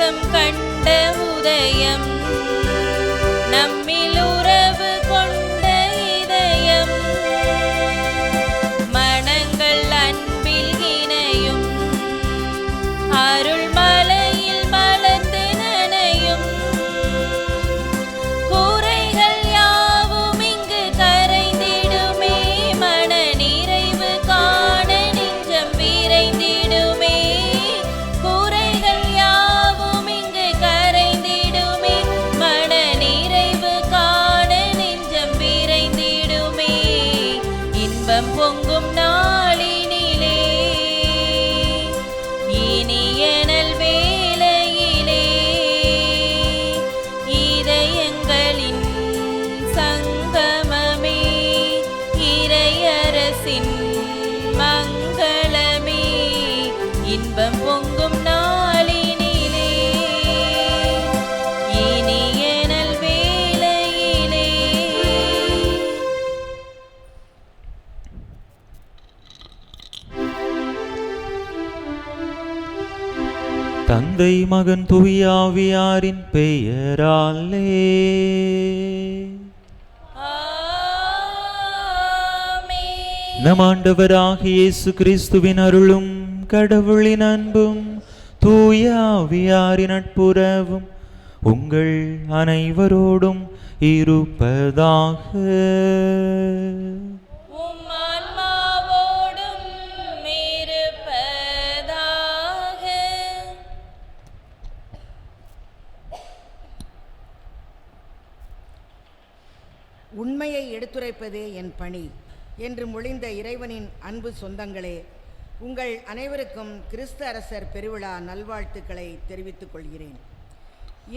உலகம் கண்ட உதயம், நம்மில் உறவு கொண்ட இதயம், மனங்கள் அன்பில் இணையும், அருள் மலையில் மலர்ந்து நனையும், கூரைகள் யாவும் இங்கு கரைந்திடுமே, மன நிறைவு காண நெஞ்சம் விரைந்திடுமே, கூரைகள் யாவும் இங்கு கரைந்திடுமே, மன நிறைவு காண நெஞ்சம் விரைந்திடுமே, இன்பம் பொங்கும் நாளினிலே இனிய நல்வேளையிலே இதயங்களின் சங்கமமே, இறையரசின் மங்களமே, இன்பம் பொங்கும் நாளினிலே இனிய நல்வேளையிலே. தந்தை மகன் தூய ஆவியாரின் பெயராலே ஆமென். நம் ஆண்டவராகிய இயேசு கிறிஸ்துவின் அருளும் கடவுளின் அன்பும் தூய ஆவியாரின் நட்புறவும் உங்கள் அனைவரோடும் இருப்பதாக. உம் ஆன்மாவோடும் இருப்பதாக. உண்மையை எடுத்துரைப்பதே என் பணி என்று மொழிந்த இறைவனின் அன்பு சொந்தங்களே, உங்கள் அனைவருக்கும் கிறிஸ்து அரசர் பெருவிழா நல்வாழ்த்துக்களை தெரிவித்துக் கொள்கிறேன்.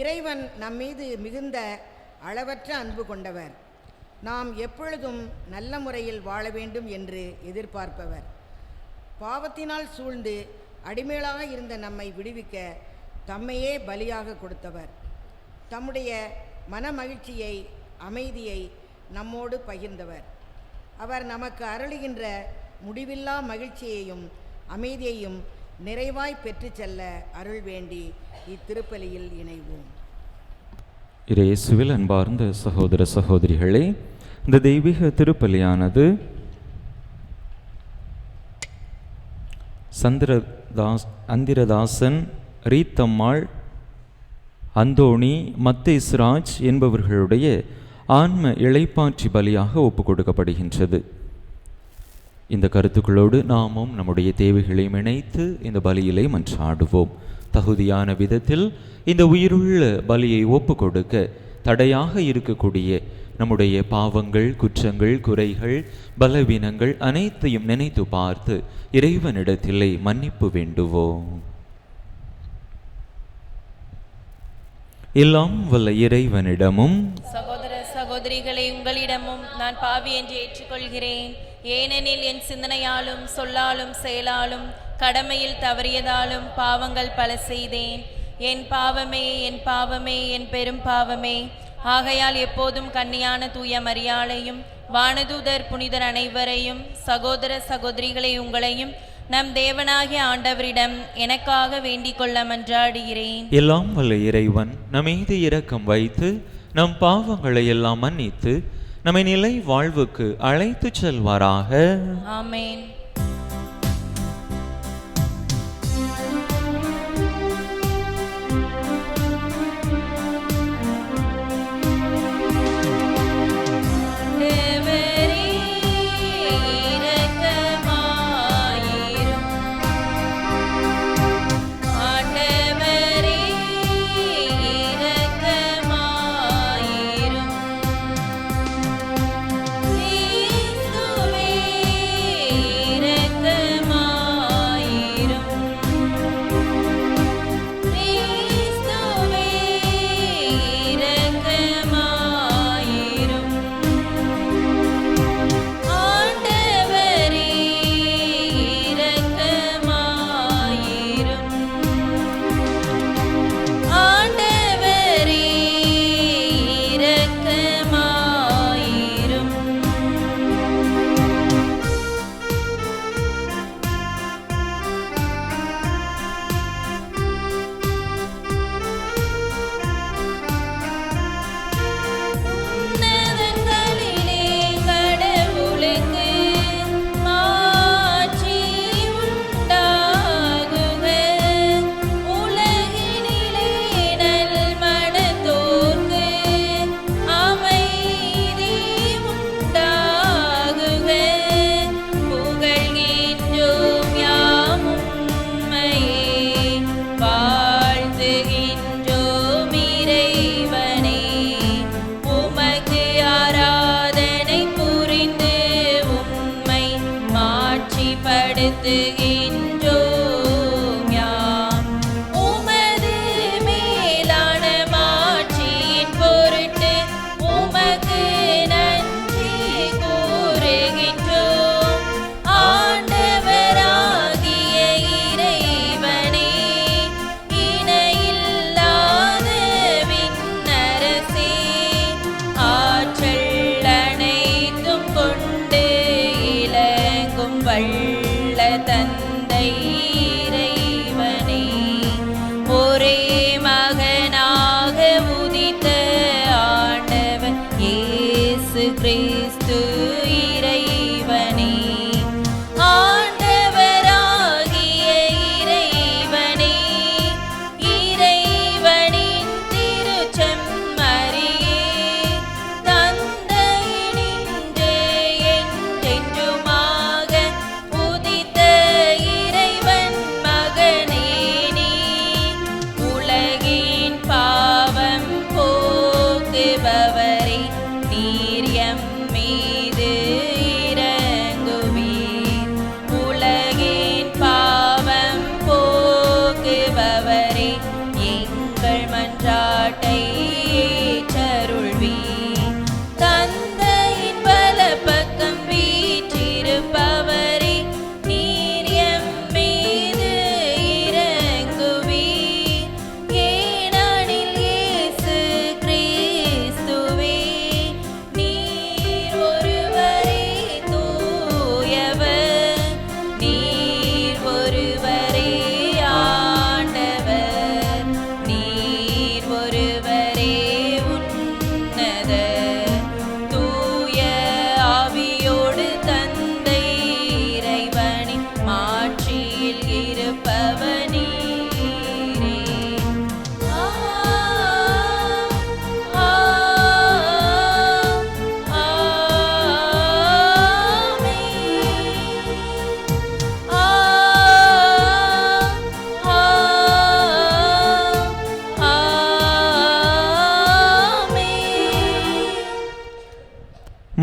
இறைவன் நம்மீது மிகுந்த அளவற்ற அன்பு கொண்டவர். நாம் எப்பொழுதும் நல்ல முறையில் வாழ வேண்டும் என்று எதிர்பார்ப்பவர். பாவத்தினால் சூழ்ந்து அடிமைகளாக இருந்த நம்மை விடுவிக்க தம்மையே பலியாக கொடுத்தவர். தம்முடைய மன மகிழ்ச்சியை, அமைதியை நம்மோடு பகிர்ந்தவர். அவர் நமக்கு அருளுகின்ற முடிவில்லா மகிழ்ச்சியையும் அமைதியையும் நிறைவாய் பெற்று செல்ல அருள் வேண்டி இத்திருப்பலியில் இணைவோம். இயேசுவில் அன்பார்ந்த சகோதர சகோதரிகளே, இந்த தெய்வீக திருப்பலியானது அந்திரதாசன், ரீத்தம்மாள், அந்தோணி, மத்தேஸ்ராஜ் என்பவர்களுடைய ஆன்ம இளைப்பாற்றி பலியாக ஒப்பு கொடுக்கப்படுகின்றது. இந்த கருத்துக்களோடு நாமும் நம்முடைய தேவைகளையும் இணைத்து இந்த பலியிலே மன்றாடுவோம். தகுதியான விதத்தில் இந்த உயிருள்ள பலியை ஒப்பு கொடுக்க தடையாக இருக்கக்கூடிய நம்முடைய பாவங்கள், குற்றங்கள், குறைகள், பலவீனங்கள் அனைத்தையும் நினைத்து பார்த்து இறைவனிடத்திலே மன்னிப்பு வேண்டுவோம். எல்லாம் வல்ல இறைவனிடமும் சகோதர சகோதரிகளை உங்களிடமும் நான் பாவி என்று ஏற்றுக்கொள்கிறேன். ஏனெனில் என் சிந்தனையாலும் சொல்லாலும் செயலாலும் கடமையில் தவறியதாலும் பாவங்கள் பல செய்தேன். என் பாவமே, என் பாவமே, என் பெரும் பாவமே. ஆகையால் எப்போதும் கன்னியான தூய மரியாளையும் வானதூதர் புனிதர் அனைவரையும் சகோதர சகோதரிகளை உங்களையும் நம் தேவனாகிய ஆண்டவரிடம் எனக்காக வேண்டிக் கொள்ள மன்றாடுகிறேன். எல்லாம் வல்ல இறைவன் நம்மீது இரக்கம் வைத்து நம் பாவங்களை எல்லாம் மன்னித்து நம்மை நிலை வாழ்வுக்கு அழைத்து செல்வாராக. ஆமென்.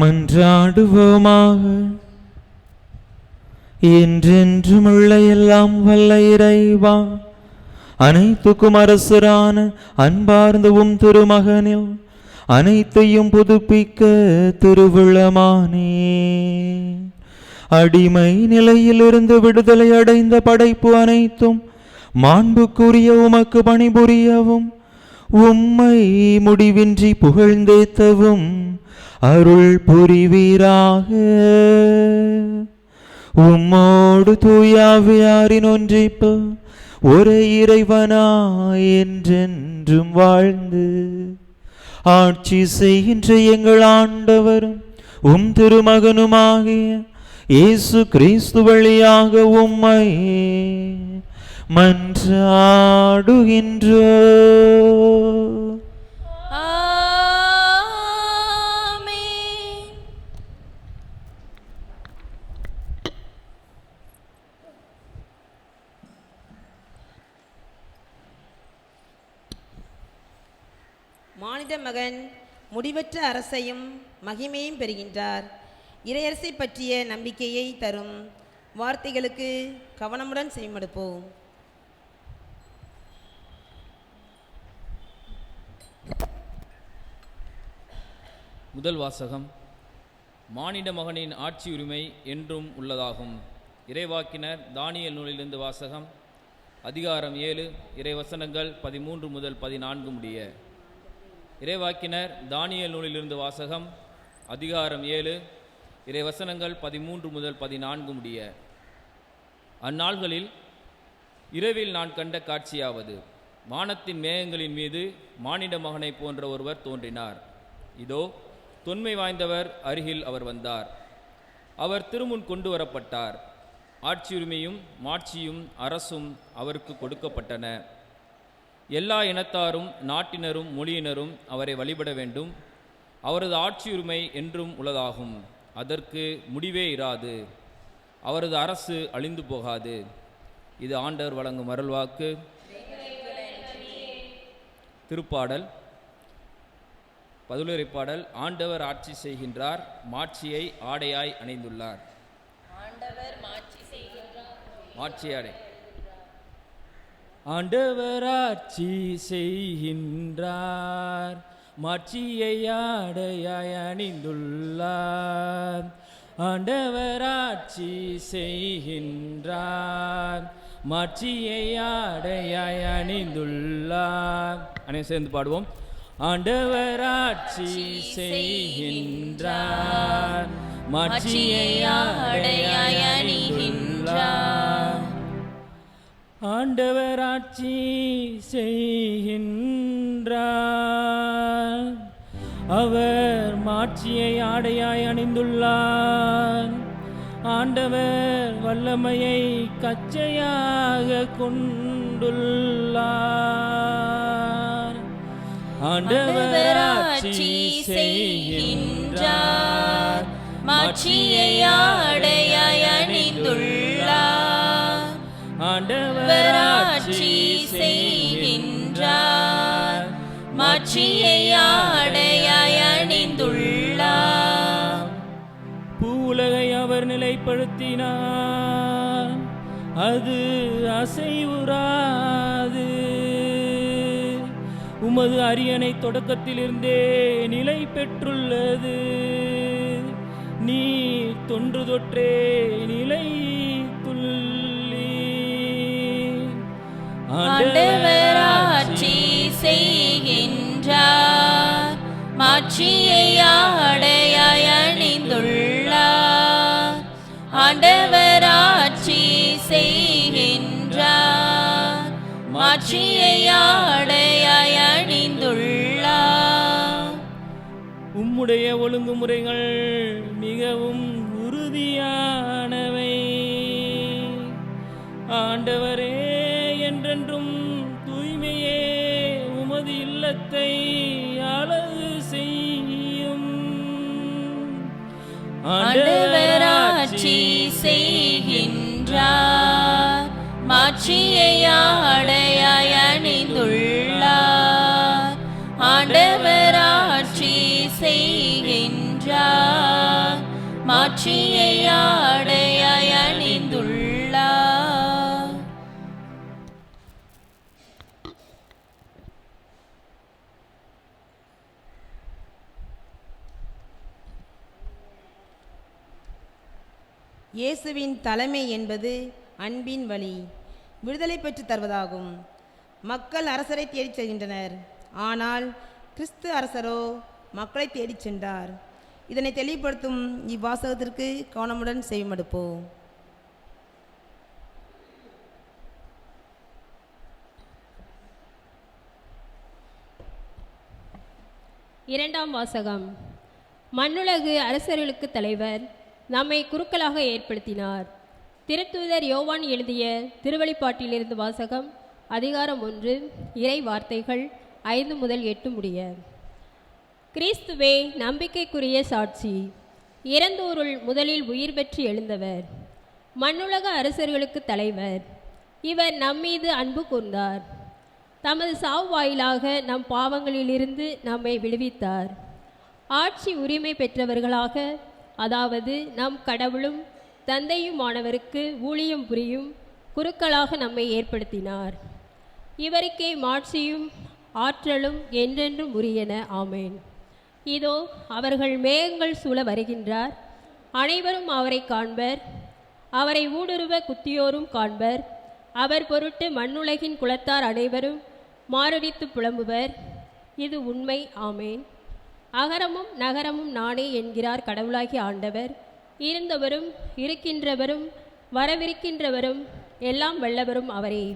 மன்றாடுவோமாக. என்றென்றும் உள்ள எல்லாம் வல்ல இறைவா, அனைத்துக்கும் அரசரான அன்பார்ந்தவும் திருமகனில் அனைத்தையும் புதுப்பிக்க திருவுளமானே. அடிமை நிலையிலிருந்து விடுதலை அடைந்த படைப்பு அனைத்தும் மாண்புக்குரிய உமக்கு பணிபுரியவும் உம்மை முடிவின்றி புகழ்ந்தேத்தவும் அருள் புரிவீராக. உம்மோடு தூயாவியாரின் ஒன்றிப்பு ஒரே இறைவனாய் என்றென்றும் வாழ்ந்து ஆட்சி செய்கின்ற எங்கள் ஆண்டவரும் உம் திருமகனுமாகிய இயேசு கிறிஸ்து வழியாக உம்மை மன்றாடுகின்றோம். மானிட மகன் முடிவற்ற அரசையும் மகிமையும் பெறுகின்றார். இறையரசை பற்றிய நம்பிக்கையை தரும் வார்த்தைகளுக்கு கவனமுடன் செவிமடுப்போம். முதல் வாசகம். மானிட மகனின் ஆட்சி உரிமை என்றும் உள்ளதாகும். இறைவாக்கினர் தானியேல் நூலிலிருந்து வாசகம். அதிகாரம் 7 இறைவசனங்கள் 13 முதல் 14 முடிய. இறைவாக்கினர் தானியேல் நூலிலிருந்து வாசகம். அதிகாரம் 7 இறைவசனங்கள் 13 முதல் 14 முடிய. அந்நாள்களில் இரவில் நான் கண்ட காட்சியாவது, வானத்தின் மேகங்களின் மீது மானிட மகனை போன்ற ஒருவர் தோன்றினார். இதோ தொன்மை வாய்ந்தவர் அருகில் அவர் வந்தார். அவர் திருமுன் கொண்டு வரப்பட்டார். ஆட்சியுரிமையும் மாட்சியும் அரசும் அவருக்கு கொடுக்கப்பட்டன. எல்லா இனத்தாரும் நாட்டினரும் மொழியினரும் அவரை வழிபட வேண்டும். அவரது ஆட்சியுரிமை என்றும் உள்ளதாகும். அதற்கு முடிவே இராது. அவரது அரசு அழிந்து போகாது. இது ஆண்டவர் வழங்கும் அருள்வாக்கு. திருப்பாடல். பதிலுரைப்பாடல். ஆண்டவர் ஆட்சி செய்கின்றார், மாட்சியை ஆடையாய் அணிந்துள்ளார். ஆண்டவர் ஆட்சி செய்கின்றார், மாட்சியை ஆடையாய் அணிந்துள்ளார். ஆண்டவர் ஆட்சி செய்கின்றார், மாட்சியை ஆடையாய் அணிந்துள்ளார். அனைவரும் சேர்ந்து பாடுவோம். ஆண்டவர் ஆட்சி செய்கின்றார், மாட்சியை ஆடையாய் அணிகின்றார். ஆண்டவர் ஆட்சி செய்கின்றார், அவர் மாட்சியை ஆடையாய் அணிந்துள்ளார். ஆண்டவர் வல்லமையை கச்சையாக கொண்டுள்ளார். ஆண்டவர் ஆட்சி செய்கின்றார், மாட்சியை ஆடையாய் அணிந்துள்ளார். ஆண்டவர் ஆட்சி செய்கின்றார், மாட்சியை ஆடையாய் அணிந்துள்ளார். பூவுலகை அவர் நிலைப்படுத்தினார், அது அசைவுறாது. உமது அரியணை தொடக்கத்திலிருந்தே நிலை பெற்றுள்ளது. நீ தொன்று தொற்றே நிலை துள்ளி. ஆண்டவர் ஆட்சி செய்கின்றார், மாட்சியை ஆடையாய் அணிந்துள்ளார். ஆண்டவர் ஆட்சி செய்கின்றார், மாட்சியை ஆடையாய் அணிந்துள்ளார். உம்முடைய ஒழுங்குமுறைகள் மிகவும் உறுதியானவை. ஆண்டவரே, என்றென்றும் தூய்மையே உமது இல்லத்தை அழகு செய்யும். ஆண்டவர் ஆட்சி செய்கின்றார், மாட்சியை ஆடையாய் அணிந்துள்ளார். ஆண்டவர் ஆட்சி செய்கின்றார், மாட்சியை ஆடையாய் அணிந்துள்ளார். இயேசுவின் தலைமை என்பது அன்பின் வழி, விடுதலை பெற்று தருவதாகும். மக்கள் அரசரை தேடிச் செல்கின்றனர், ஆனால் கிறிஸ்து அரசரோ மக்களை தேடிச் சென்றார். இதனை தெளிவுபடுத்தும் இவ்வாசகத்திற்கு கவனமுடன் செவிமடுப்போம். இரண்டாம் வாசகம். மண்ணுலகு அரசர்களுக்கு தலைவர் நம்மை குருக்களாக ஏற்படுத்தினார். திருத்தூதர் யோவான் எழுதிய திருவெளிப்பாட்டிலிருந்து வாசகம். அதிகாரம் 1, இறை வார்த்தைகள் 5 முதல் 8 முடிய. கிறிஸ்துவே நம்பிக்கைக்குரிய சாட்சி, இறந்தோருள் முதலில் உயிர் பெற்று எழுந்தவர், மண்ணுலக அரசர்களுக்கு தலைவர். இவர் நம்மீது அன்பு கூர்ந்தார். தமது சாவு வாயிலாக நம் பாவங்களிலிருந்து நம்மை விடுவித்தார். ஆட்சி உரிமை பெற்றவர்களாக, அதாவது நம் கடவுளும் தந்தையுமானவருக்கு ஊழியம் புரியும் குருக்களாக நம்மை ஏற்படுத்தினார். இவருக்கே மாட்சியும் ஆற்றலும் என்றென்றும் உரியன. ஆமேன். இதோ அவர்கள் மேகங்கள் சூழ வருகின்றார். அனைவரும் அவரை காண்பர். அவரை ஊடுருவ குத்தியோரும் காண்பர். அவர் பொருட்டு மண்ணுலகின் குலத்தார் அனைவரும் மாரடித்து புலம்புவர். இது உண்மை. ஆமேன். அகரமும் நகரமும் நானே என்கிறார் கடவுளாகி ஆண்டவர். இருந்தவரும் இருக்கின்றவரும் வரவிருக்கின்றவரும் எல்லாம் வல்லவரும் அவரே.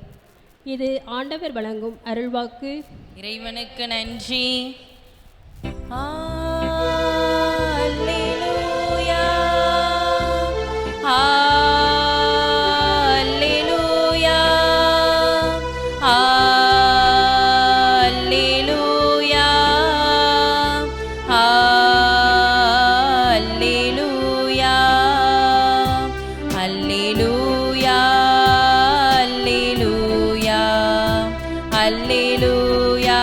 இது ஆண்டவர் வழங்கும் அருள்வாக்கு. இறைவனுக்கு நன்றி. அல்லேலூயா, அல்லேலூயா, அல்லேலூயா, அல்லேலூயா, அல்லேலூயா, அல்லேலூயா, அல்லேலூயா,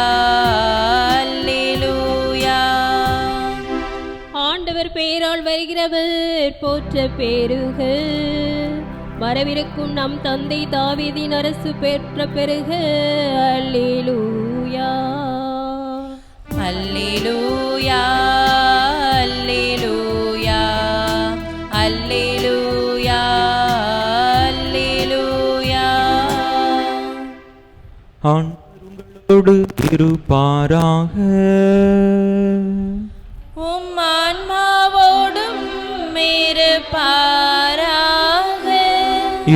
அல்லேலூயா. ஆண்டவர் பெயரால் வருகிறவர் போற்ற பெருக. வரவிருக்கும் நம் தந்தை தாவீதின் அரசு பெற்ற பெருக. அல்லேலூயா, அல்லேலூயா, அல்லேலூயா, அல்லேலூயா, அல்லேலூயா. ஆண்டவர் உங்களோடு இருப்பாராக. உம் ஆன்மாவோடும் இருப்பாராக.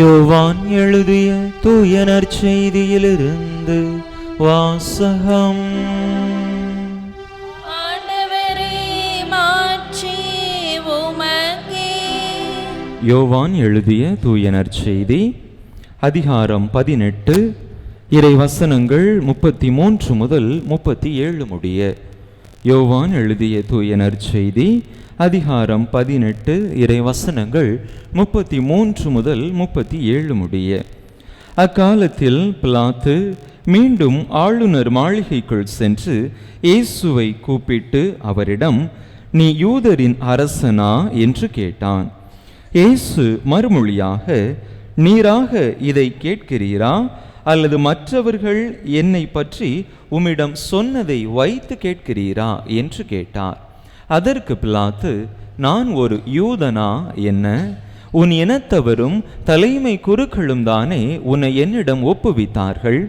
யோவான் எழுதிய தூய நற்செய்தியிலிருந்து வாசகம். ஆண்டவரே, மாட்சி உமக்கே. யோவான் எழுதிய தூய நற்செய்தி அதிகாரம் 18, இறை வசனங்கள் 33 முதல் 37 முடிய. யோவான் எழுதிய தூய நற்செய்தி அதிகாரம் 18, இறை வசனங்கள் 33 முதல் 37 முடிய. அக்காலத்தில் பிலாத்து மீண்டும் ஆளுநர் மாளிகைக்குள் சென்று இயேசுவை கூப்பிட்டு அவரிடம், நீ யூதரின் அரசனா என்று கேட்டான். இயேசு மறுமொழியாக, நீராக இதை கேட்கிறீரா, அல்லது மற்றவர்கள் என்னை பற்றி உம்மிடம் சொன்னதை வைத்து கேட்கிறீரா என்று கேட்டார். அதற்கு பிலாத்து, நான் ஒரு யூதனா என்ன? உன் இனத்தவரும் தலைமை குருக்களும் தானே உன்னை என்னிடம் ஒப்புவித்தார்கள்.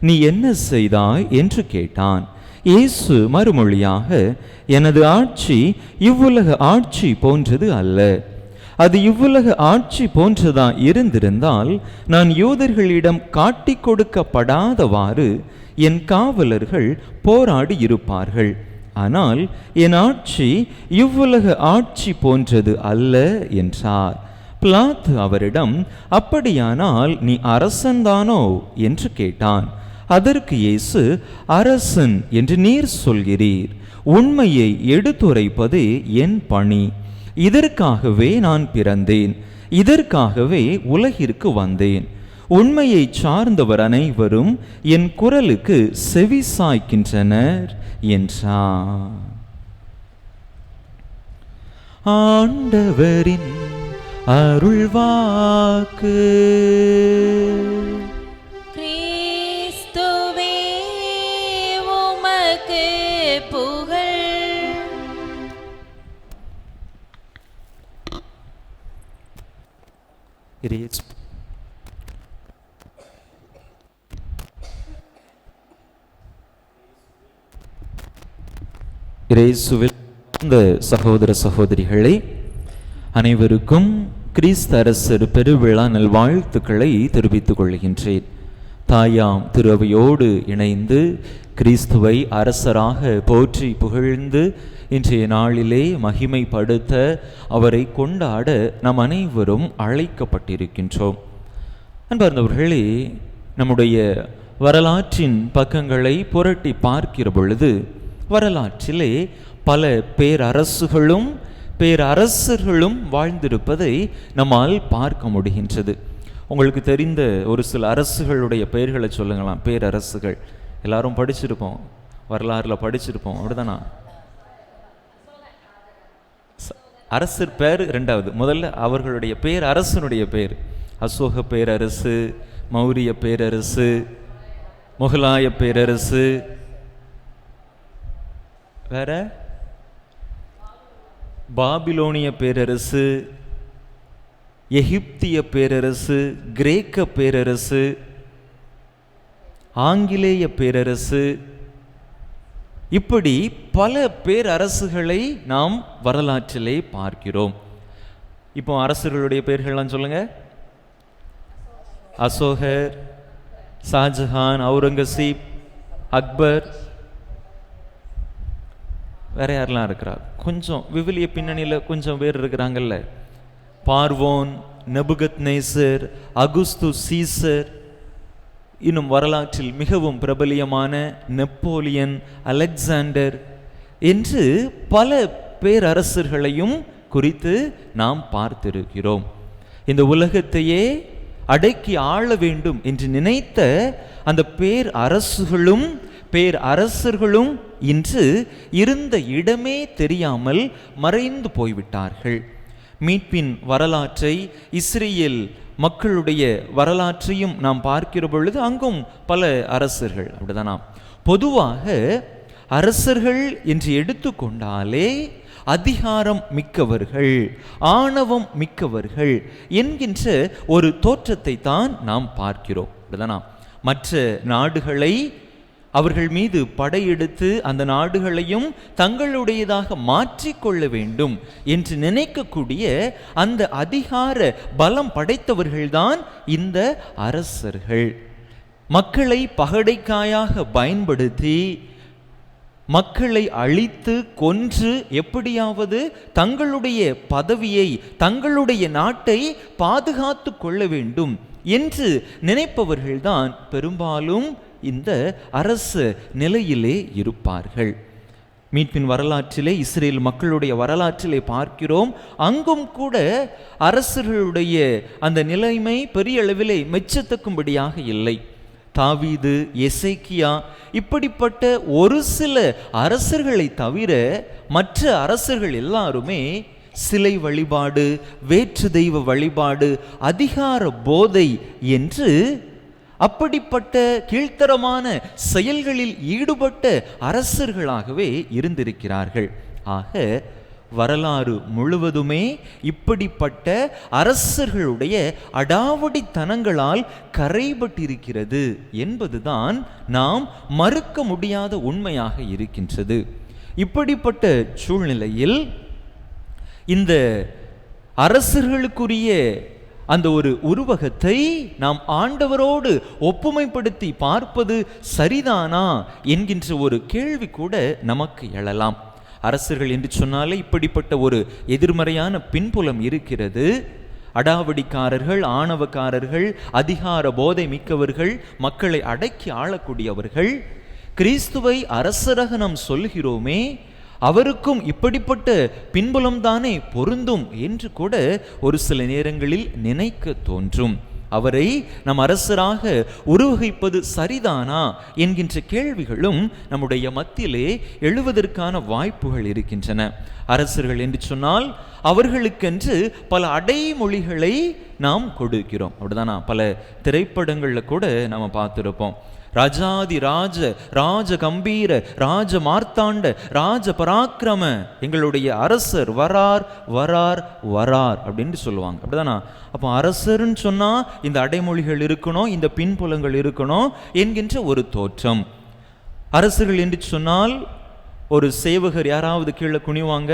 நீ என்ன செய்தாய் என்று கேட்டான். இயேசு மறுமொழியாக, எனது ஆட்சி இவ்வுலக ஆட்சி போன்றது அல்ல. அது இவ்வுலக ஆட்சி போன்றதா இருந்திருந்தால் நான் யூதர்களிடம் காட்டிக் கொடுக்கப்படாதவாறு என் காவலர்கள் போராடி இருப்பார்கள். ஆனால் என் ஆட்சி இவ்வுலக ஆட்சி போன்றது அல்ல என்றார். பிலாத்து அவரிடம், அப்படியானால் நீ அரசன்தானோ என்று கேட்டான். அதற்கு இயேசு, அரசன் என்று நீர் சொல்கிறீர். உண்மையை எடுத்துரைப்பதே என் பணி. இதற்காகவே நான் பிறந்தேன், இதற்காகவே உலகிற்கு வந்தேன். உண்மையை சார்ந்தவர் அனைவரும் என் குரலுக்கு செவி சாய்க்கின்றனர் என்றார். ஆண்டவரின் அருள்வாக்கு. கிறிஸ்துவே உமக்கு புகழ். இயேசுவில் இந்த சகோதர சகோதரிகளை அனைவருக்கும் கிறிஸ்து அரசர் பெருவிழா நல்வாழ்த்துக்களை தெரிவித்துக் கொள்கின்றேன். தாயாம் திருவையோடு இணைந்து கிறிஸ்துவை அரசராக போற்றி புகழ்ந்து இன்றைய நாளிலே மகிமைப்படுத்த அவரை கொண்டாட நாம் அனைவரும் அழைக்கப்பட்டிருக்கின்றோம். அன்பார்ந்தவர்களே, நம்முடைய வரலாற்றின் பக்கங்களை புரட்டி பார்க்கிற பொழுது வரலாற்றிலே பல பேரரசுகளும் பேரரசர்களும் வாழ்ந்திருப்பதை நம்மால் பார்க்க முடிகின்றது. உங்களுக்கு தெரிந்த ஒரு சில அரசுகளுடைய பெயர்களை சொல்லுங்களாம். பேரரசுகள் எல்லாரும் படிச்சிருப்போம், வரலாறுல படிச்சிருப்போம், அப்படிதானா? அரசர் பேர் ரெண்டாவது, முதல்ல அவர்களுடைய பேர் அரசனுடைய பேர். அசோக பேரரசு, மௌரிய பேரரசு, முகலாய பேரரசு, வேற பாபிலோனிய பேரரசு, எகிப்திய பேரரசு, கிரேக்க பேரரசு, ஆங்கிலேய பேரரசு, இப்படி பல பேரரசுகளை நாம் வரலாற்றிலே பார்க்கிறோம். இப்போ அரசர்களுடைய பெயர்கள்லாம் சொல்லுங்க. அசோகர், ஷாஜஹான், அவுரங்கசீப், அக்பர், வேற யாரெல்லாம் இருக்கிறார்? கொஞ்சம் விவிலிய பின்னணியில் கொஞ்சம் பேர் இருக்கிறாங்கல்ல. பார்வோன், நெபுகத்நேசர், அகுஸ்து சீசர், இன்னும் வரலாற்றில் மிகவும் பிரபலியமான நெப்போலியன், அலெக்சாண்டர் என்று பல பேரரசர்களையும் குறித்து நாம் பார்த்திருக்கிறோம். இந்த உலகத்தையே அடக்கி ஆள வேண்டும் என்று நினைத்த அந்த பேரரசுகளும் பேரரசர்களும் இன்று இருந்த இடமே தெரியாமல் மறைந்து போய்விட்டார்கள். மீட்பின் வரலாற்றை, இஸ்ரேல் மக்களுடைய வரலாற்றையும் நாம் பார்க்கிற பொழுது அங்கும் பல அரசர்கள் அப்படிதானா. பொதுவாக அரசர்கள் என்று எடுத்துக்கொண்டாலே அதிகாரம் மிக்கவர்கள், ஆணவம் மிக்கவர்கள் என்கின்ற ஒரு தோற்றத்தை தான் நாம் பார்க்கிறோம் அப்படிதானா. மற்ற நாடுகளை அவர்கள் மீது படையெடுத்து அந்த நாடுகளையும் தங்களுடையதாக மாற்றிக்கொள்ள வேண்டும் என்று நினைக்கக்கூடிய அந்த அதிகார பலம் படைத்தவர்கள்தான் இந்த அரசர்கள். மக்களை பகடைக்காயாக பயன்படுத்தி மக்களை அழித்து கொன்று எப்படியாவது தங்களுடைய பதவியை, தங்களுடைய நாட்டை பாதுகாத்து கொள்ள வேண்டும் என்று நினைப்பவர்கள்தான் பெரும்பாலும் இந்த அரசு நிலையிலே இருப்பார்கள். மீட்பின் வரலாற்றிலே, இஸ்ரேல் மக்களுடைய வரலாற்றிலே பார்க்கிறோம். அங்கும் கூட அரசர்களுடைய அந்த நிலைமை பெரிய அளவிலே மெச்சத்தக்கும்படியாக இல்லை. தாவீது, எசேக்கியா இப்படிப்பட்ட ஒரு சில அரசர்களை தவிர மற்ற அரசர்கள் எல்லாருமே சிலை வழிபாடு, வேற்று தெய்வ வழிபாடு, அதிகார போதை என்று அப்படிப்பட்ட கீழ்த்தரமான செயல்களில் ஈடுபட்ட அரசர்களாகவே இருந்திருக்கிறார்கள். ஆக வரலாறு முழுவதுமே இப்படிப்பட்ட அரசர்களுடைய அடாவடித்தனங்களால் கரைபட்டிருக்கிறது என்பதுதான் நாம் மறுக்க முடியாத உண்மையாக இருக்கின்றது. இப்படிப்பட்ட சூழ்நிலையில் இந்த அரசர்களுக்குரிய அந்த ஒரு உருவகத்தை நாம் ஆண்டவரோடு ஒப்புமைப்படுத்தி பார்ப்பது சரிதானா என்கின்ற ஒரு கேள்வி கூட நமக்கு எழலாம். அரசர்கள் என்று சொன்னாலே இப்படிப்பட்ட ஒரு எதிர்மறையான பின்புலம் இருக்கிறது. அடாவடிக்காரர்கள், ஆணவக்காரர்கள், அதிகார போதை மிக்கவர்கள், மக்களை அடக்கி ஆளக்கூடியவர்கள். கிறிஸ்துவை அரசராக நாம் சொல்கிறோமே, அவருக்கும் இப்படிப்பட்ட பின்புலம் தானே பொருந்தும் என்று கூட ஒரு சில நேரங்களில் நினைக்க தோன்றும். அவரை நம் அரசராக உருவகிப்பது சரிதானா என்கின்ற கேள்விகளும் நம்முடைய மத்தியிலே எழுவதற்கான வாய்ப்புகள் இருக்கின்றன. அரசர்கள் என்று சொன்னால் அவர்களுக்கென்று பல அடைமொழிகளை நாம் கொடுக்கிறோம். அப்படிதானா? பல திரைப்படங்களில் கூட நாம் பார்த்துருப்போம். ராஜாதி ராஜ, ராஜ கம்பீர, ராஜ மார்த்தாண்ட, ராஜ பராக்கிரம, எங்களுடைய அரசர் வரார் வரார் வரார் அப்படின்னு சொல்லுவாங்க. அப்படிதானா? அப்போ அரசர்ன்னு சொன்னா இந்த அடைமொழிகள் இருக்கணும், இந்த பின்புலங்கள் இருக்கணும் என்கின்ற ஒரு தோற்றம். அரசர்கள் என்று சொன்னால் ஒரு சேவகர் யாராவது கீழே குனிவாங்க,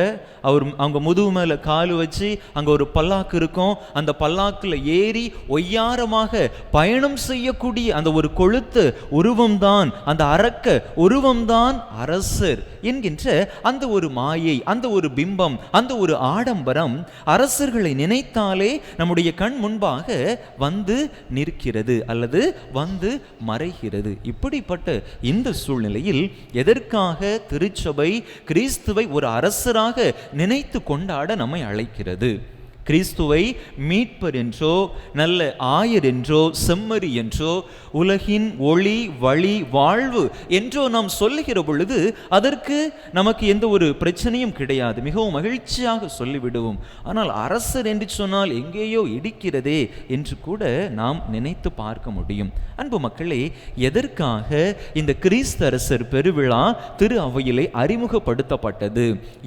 அவங்க முதுகு மேலே காலு வச்சு அங்கே ஒரு பல்லாக்கு இருக்கும், அந்த பல்லாக்கில் ஏறி ஒய்யாரமாக பயணம் செய்யக்கூடிய அந்த ஒரு கொழுத்த உருவம்தான், அந்த அரக்க உருவம்தான் அரசர் என்கின்ற அந்த ஒரு மாயை, அந்த ஒரு பிம்பம், அந்த ஒரு ஆடம்பரம் அரசர்களை நினைத்தாலே நம்முடைய கண் முன்பாக வந்து நிற்கிறது அல்லது வந்து மறைகிறது. இப்படிப்பட்ட இந்த சூழ்நிலையில் எதற்காக திருச்சபை கிறிஸ்துவை ஒரு அரசராக நினைத்து கொண்டாட நம்மை அழைக்கிறது? கிறிஸ்துவை மீட்பர் என்றோ, நல்ல ஆயர் என்றோ, செம்மறி என்றோ, உலகின் ஒளி வழி வாழ்வு என்றோ நாம் சொல்லுகிற பொழுது அதற்கு நமக்கு எந்த ஒரு பிரச்சனையும் கிடையாது, மிகவும் மகிழ்ச்சியாக சொல்லிவிடுவோம். ஆனால் அரசர் என்று சொன்னால் எங்கேயோ இடிக்கிறதே என்று கூட நாம் நினைத்து பார்க்க முடியும். அன்பு மக்களே, எதற்காக இந்த கிறிஸ்து அரசர் பெருவிழா திரு அவையிலே அறிமுகப்படுத்தப்பட்டது?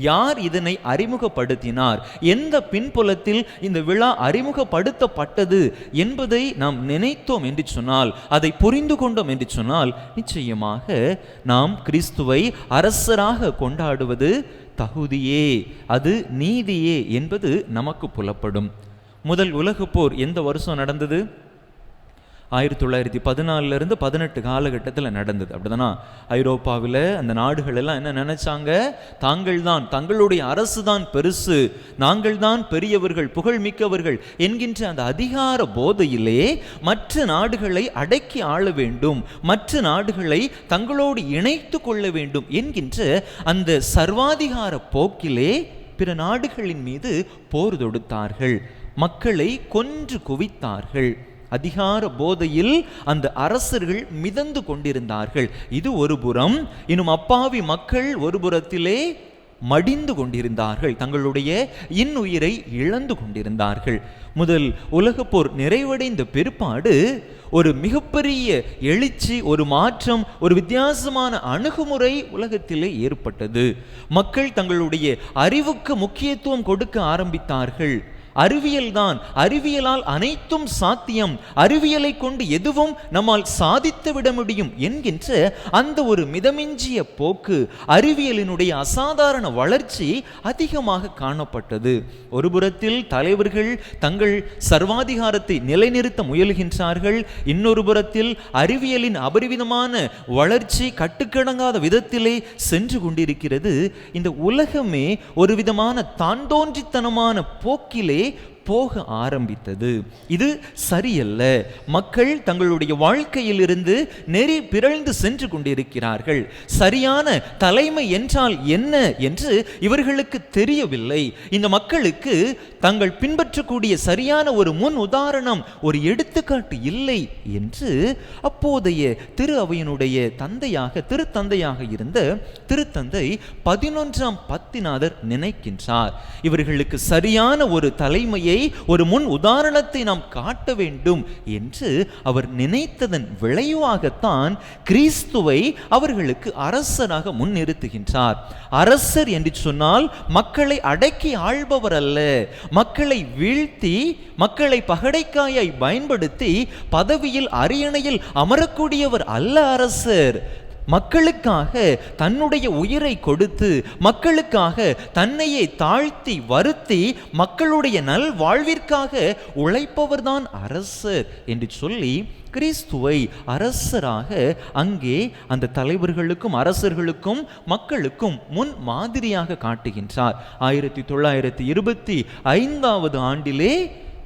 யார் இதனை அறிமுகப்படுத்தினார்? எந்த பின்புலத்தில் இந்த விழா அறிமுகப்படுத்தப்பட்டது என்பதை நாம் நினைத்தோம் என்று சொன்னால், அதை புரிந்து கொண்டோம் என்று சொன்னால், நிச்சயமாக நாம் கிறிஸ்துவை அரசராக கொண்டாடுவது தகுதியே, அது நீதியே என்பது நமக்கு புலப்படும். முதல் உலகப் போர் எந்த வருஷம் நடந்தது? 1914 18 காலகட்டத்தில் நடந்தது. அப்படிதானா? ஐரோப்பாவில் அந்த நாடுகள் எல்லாம் என்ன நினைச்சாங்க? தாங்கள் தான், தங்களுடைய அரசு தான் பெருசு, நாங்கள் தான் பெரியவர்கள், புகழ்மிக்கவர்கள் என்கின்ற அந்த அதிகார போதையிலே மற்ற நாடுகளை அடக்கி ஆள வேண்டும், மற்ற நாடுகளை தங்களோடு இணைத்து கொள்ள வேண்டும் என்கின்ற அந்த சர்வாதிகார போக்கிலே பிற நாடுகளின் மீது போர் தொடுத்தார்கள், மக்களை கொன்று குவித்தார்கள். அதிகார போதையில் அந்த அரசர்கள் மிதந்து கொண்டிருந்தார்கள். இது ஒரு புறம். இன்னும் அப்பாவி மக்கள் ஒரு புறத்திலே மடிந்து கொண்டிருந்தார்கள், தங்களுடைய இன்னுயிரை இழந்து கொண்டிருந்தார்கள். முதல் உலகப் போர் நிறைவடைந்த பிற்பாடு ஒரு மிகப்பெரிய எழுச்சி, ஒரு மாற்றம், ஒரு வித்தியாசமான அணுகுமுறை உலகத்திலே ஏற்பட்டது. மக்கள் தங்களுடைய அறிவுக்கு முக்கியத்துவம் கொடுக்க ஆரம்பித்தார்கள். அறிவியல் தான், அறிவியலால் அனைத்தும் சாத்தியம், அறிவியலை கொண்டு எதுவும் நம்மால் சாதித்து விட முடியும் என்கின்ற அந்த ஒரு மிதமிஞ்சிய போக்கு, அறிவியலினுடைய அசாதாரண வளர்ச்சி அதிகமாக காணப்பட்டது. ஒரு புறத்தில் தலைவர்கள் தங்கள் சர்வாதிகாரத்தை நிலைநிறுத்த முயல்கின்றார்கள், இன்னொரு புறத்தில் அறிவியலின் அபரிவிதமான வளர்ச்சி கட்டுக்கடங்காத விதத்திலே சென்று கொண்டிருக்கிறது. இந்த உலகமே ஒரு விதமான தான்தோன்றித்தனமான போக்கிலே போக ஆரம்பித்தது. இது சரியல்ல. மக்கள் தங்களுடைய வாழ்க்கையில் இருந்து நெறி பிறழ்ந்து சென்று கொண்டிருக்கிறார்கள். சரியான தலைமை என்றால் என்ன என்று இவர்களுக்கு தெரியவில்லை. இந்த மக்களுக்கு தங்கள் பின்பற்றக்கூடிய சரியான ஒரு முன் உதாரணம், ஒரு எடுத்துக்காட்டு இல்லை என்று அப்போதைய திரு அவையினுடைய தந்தையாக, திருத்தந்தையாக இருந்த திருத்தந்தை 11ஆம் பத்திநாதர் நினைக்கின்றார். இவர்களுக்கு சரியான ஒரு தலைமையை, ஒரு முன் உதாரணத்தை நாம் காட்ட வேண்டும் என்று அவர் நினைத்ததன் விளைவாகத்தான் கிறிஸ்துவை அவர்களுக்கு அரசராக முன்னிறுத்துகின்றார். அரசர் என்று சொன்னால் மக்களை அடக்கி ஆள்பவர் அல்ல, மக்களை வீழ்த்தி, மக்களை பகடைக்காயை பயன்படுத்தி பதவியில் அரியணையில் அமரக்கூடியவர் அல்ல அரசர். மக்களுக்காக தன்னுடைய உயிரை கொடுத்து, மக்களுக்காக தன்னையே தாழ்த்தி வருத்தி, மக்களுடைய நல் வாழ்விற்காக உழைப்பவர்தான் அரசர் என்று சொல்லி கிறிஸ்துவை அரசராக அங்கே அந்த தலைவர்களுக்கும் அரசர்களுக்கும் மக்களுக்கும் முன் மாதிரியாக காட்டுகின்றார். 1925 ஆண்டிலே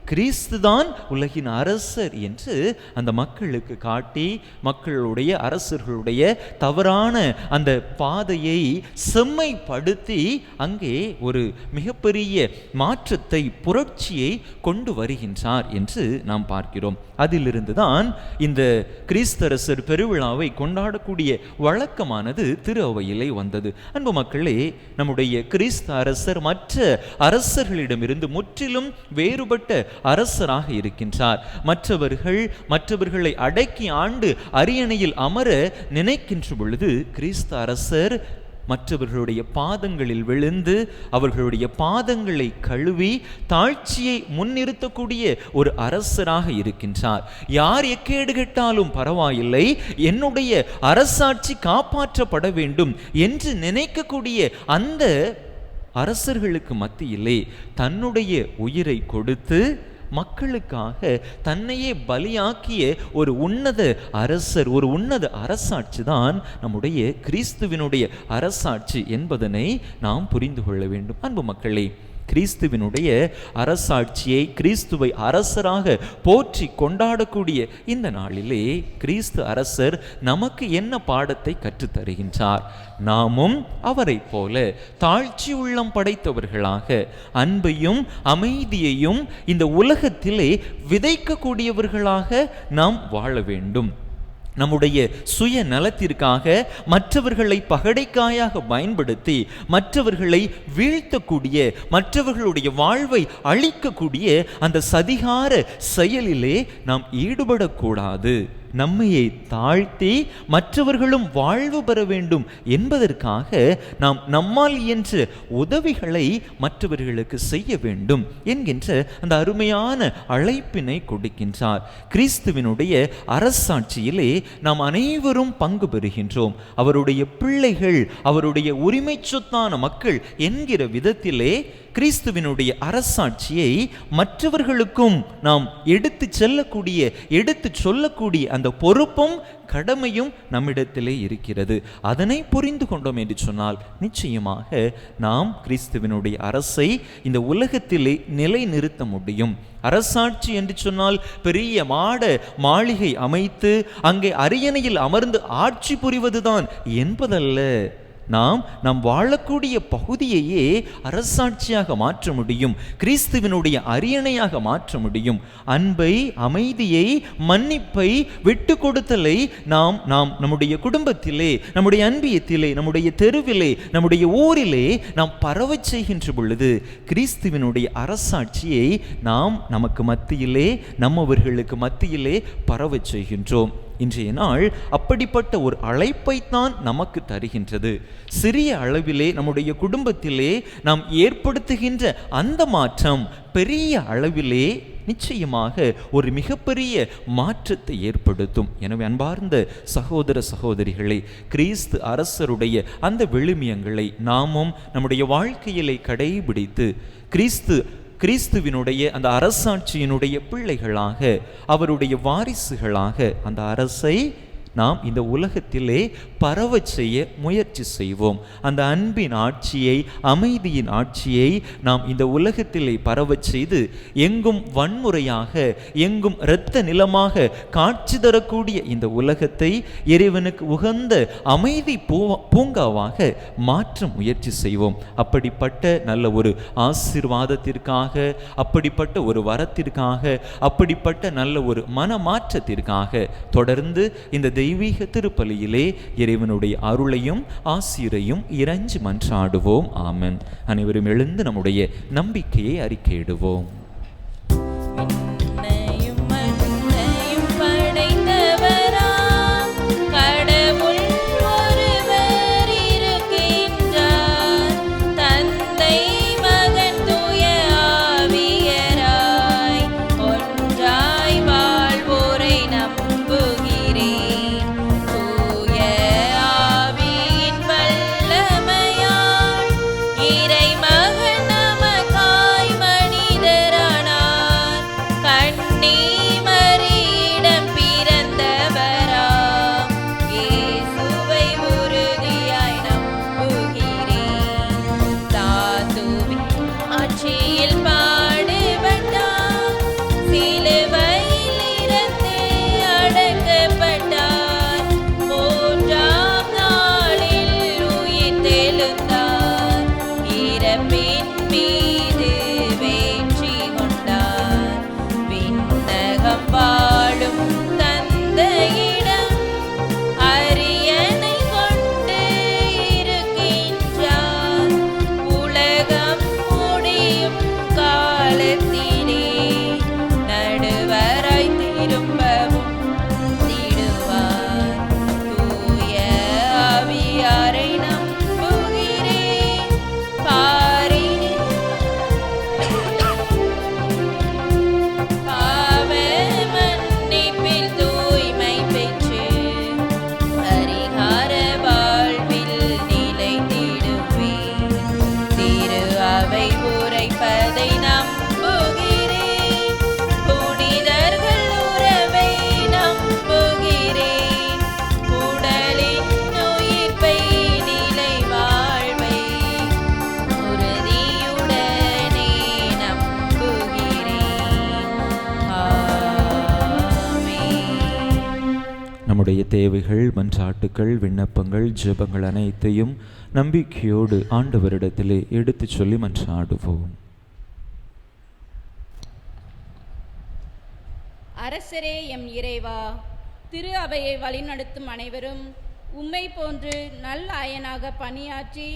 கிறிஸ்துதான் உலகின் அரசர் என்று அந்த மக்களுக்கு காட்டி மக்களுடைய அரசர்களுடைய தவறான அந்த பாதையை செம்மைப்படுத்தி அங்கே ஒரு மிகப்பெரிய மாற்றத்தை, புரட்சியை கொண்டு வருகின்றார் என்று நாம் பார்க்கிறோம். அதிலிருந்து தான் இந்த கிறிஸ்தரசர் பெருவிழாவை கொண்டாடக்கூடிய வழக்கமானது திரு அவையிலே வந்தது. அன்பு மக்களே, நம்முடைய கிறிஸ்து அரசர் மற்ற அரசர்களிடமிருந்து முற்றிலும் வேறுபட்ட அரசராக இருக்கின்றார். மற்றவர்களை அடக்கி ஆண்டு அரியணையில் அமர நினைக்கின்ற பொழுது கிறிஸ்து அரசர் மற்றவர்களுடைய பாதங்களில் விழுந்து அவர்களுடைய பாதங்களை கழுவி தாழ்ச்சியை முன்னிறுத்தக்கூடிய ஒரு அரசராக இருக்கின்றார். யார் எக்கேடு கெட்டாலும் பரவாயில்லை, என்னுடைய அரசாட்சி காப்பாற்றப்பட வேண்டும் என்று நினைக்கக்கூடிய அந்த அரசர்களுக்கு மத்தியிலே தன்னுடைய உயிரை கொடுத்து மக்களுக்காக தன்னையே பலியாக்கிய ஒரு உன்னத அரசர், ஒரு உன்னத அரசாட்சி தான் நம்முடைய கிறிஸ்துவினுடைய அரசாட்சி என்பதனை நாம் புரிந்து கொள்ள வேண்டும். அன்பு மக்களே, கிறிஸ்துவினுடைய அரசாட்சியை, கிறிஸ்துவை அரசராக போற்றி கொண்டாடக்கூடிய இந்த நாளிலே கிறிஸ்து அரசர் நமக்கு என்ன பாடத்தை கற்றுத்தருகின்றார்? நாமும் அவரை போல தாழ்ச்சி உள்ளம் படைத்தவர்களாக அன்பையும் அமைதியையும் இந்த உலகத்திலே விதைக்கக்கூடியவர்களாக நாம் வாழ வேண்டும். நம்முடைய சுய நலத்திற்காக மற்றவர்களை பகடைக்காயாக பயன்படுத்தி மற்றவர்களை வீழ்த்தக்கூடிய, மற்றவர்களுடைய வாழ்வை அழிக்கக்கூடிய அந்த சதிகார செயலிலே நாம் ஈடுபடக்கூடாது. நம்மையை தாழ்த்தி மற்றவர்களும் வாழ்வு பெற வேண்டும் என்பதற்காக நாம் நம்மால் இயன்ற உதவிகளை மற்றவர்களுக்கு செய்ய வேண்டும் என்கின்ற அந்த அருமையான அழைப்பினை கொடுக்கின்றார். கிறிஸ்துவினுடைய அரசாட்சியிலே நாம் அனைவரும் பங்கு பெறுகின்றோம். அவருடைய பிள்ளைகள், அவருடைய உரிமை சொத்தான மக்கள் என்கிற விதத்திலே கிறிஸ்துவினுடைய அரசாட்சியை மற்றவர்களுக்கும் நாம் எடுத்து சொல்லக்கூடிய அந்த பொறுப்பும் கடமையும் நம்மிடத்திலே இருக்கிறது. அதனை புரிந்து கொண்டோம் என்று சொன்னால் நிச்சயமாக நாம் கிறிஸ்துவினுடைய அரசை இந்த உலகத்திலே நிலைநிறுத்த முடியும். அரசாட்சி என்று சொன்னால் பெரிய மாளிகை அமைத்து அங்கே அரியணையில் அமர்ந்து ஆட்சி புரிவதுதான் என்பதல்ல. நாம் வாழக்கூடிய பகுதியையே அரசாட்சியாக மாற்ற முடியும், கிறிஸ்துவினுடைய அரியணையாக மாற்ற முடியும். அன்பை, அமைதியை, மன்னிப்பை, விட்டு கொடுத்தலை நாம் நம்முடைய குடும்பத்திலே, நம்முடைய அன்பியத்திலே, நம்முடைய தெருவிலே, நம்முடைய ஊரிலே நாம் பரவச் செய்கின்ற பொழுது கிறிஸ்துவினுடைய அரசாட்சியை நாம் நமக்கு மத்தியிலே, நம்மவர்களுக்கு மத்தியிலே பரவச் செய்கின்றோம். இன்றைய நாள் அப்படிப்பட்ட ஒரு அழைப்பைத்தான் நமக்கு தருகின்றது. சிறிய அளவிலே நம்முடைய குடும்பத்திலே நாம் ஏற்படுத்துகின்ற அந்த மாற்றம் பெரிய அளவிலே நிச்சயமாக ஒரு மிகப்பெரிய மாற்றத்தை ஏற்படுத்தும். எனவே அன்பார்ந்த சகோதர சகோதரிகளை, கிறிஸ்து அரசருடைய அந்த விழுமியங்களை நாமும் நம்முடைய வாழ்க்கையிலே கடைபிடித்து கிறிஸ்துவினுடைய அந்த அரசாட்சியினுடைய பிள்ளைகளாக, அவருடைய வாரிசுகளாக அந்த அரசை நாம் இந்த உலகத்திலே பரவச் செய்ய முயற்சி செய்வோம். அந்த அன்பின் ஆட்சியை, அமைதியின் ஆட்சியை நாம் இந்த உலகத்திலே பரவச் செய்து எங்கும் வன்முறையாக, எங்கும் இரத்த நிலமாக காட்சி தரக்கூடிய இந்த உலகத்தை இறைவனுக்கு உகந்த அமைதி பூங்காவாக மாற்ற முயற்சி செய்வோம். அப்படிப்பட்ட நல்ல ஒரு ஆசீர்வாதத்திற்காக, அப்படிப்பட்ட ஒரு வரத்திற்காக, அப்படிப்பட்ட நல்ல ஒரு மனமாற்றத்திற்காக தொடர்ந்து இந்த தெய்வீக திருப்பலியிலே இறைவனுடைய அருளையும் ஆசீரையும் இறைஞ்சி மன்றாடுவோம். ஆமென். அனைவரும் எழுந்து நம்முடைய நம்பிக்கையை அறிக்கையிடுவோம். இறை மகன் நமக்காய் மனிதராய் தேவைகள், மன்றாட்டுக்கள், விண்ணப்பங்கள், ஜெபங்கள் அனைத்தையும் நம்பிக்கையோடு ஆண்டவரிடத்திலே எடுத்துச் சொல்லி மன்றாடுவோம். அரசரே எம் இறைவா, திரு அவையை வழிநடத்தும் அனைவரும் உம்மை போன்று நல் ஆயனாக பணியாற்றி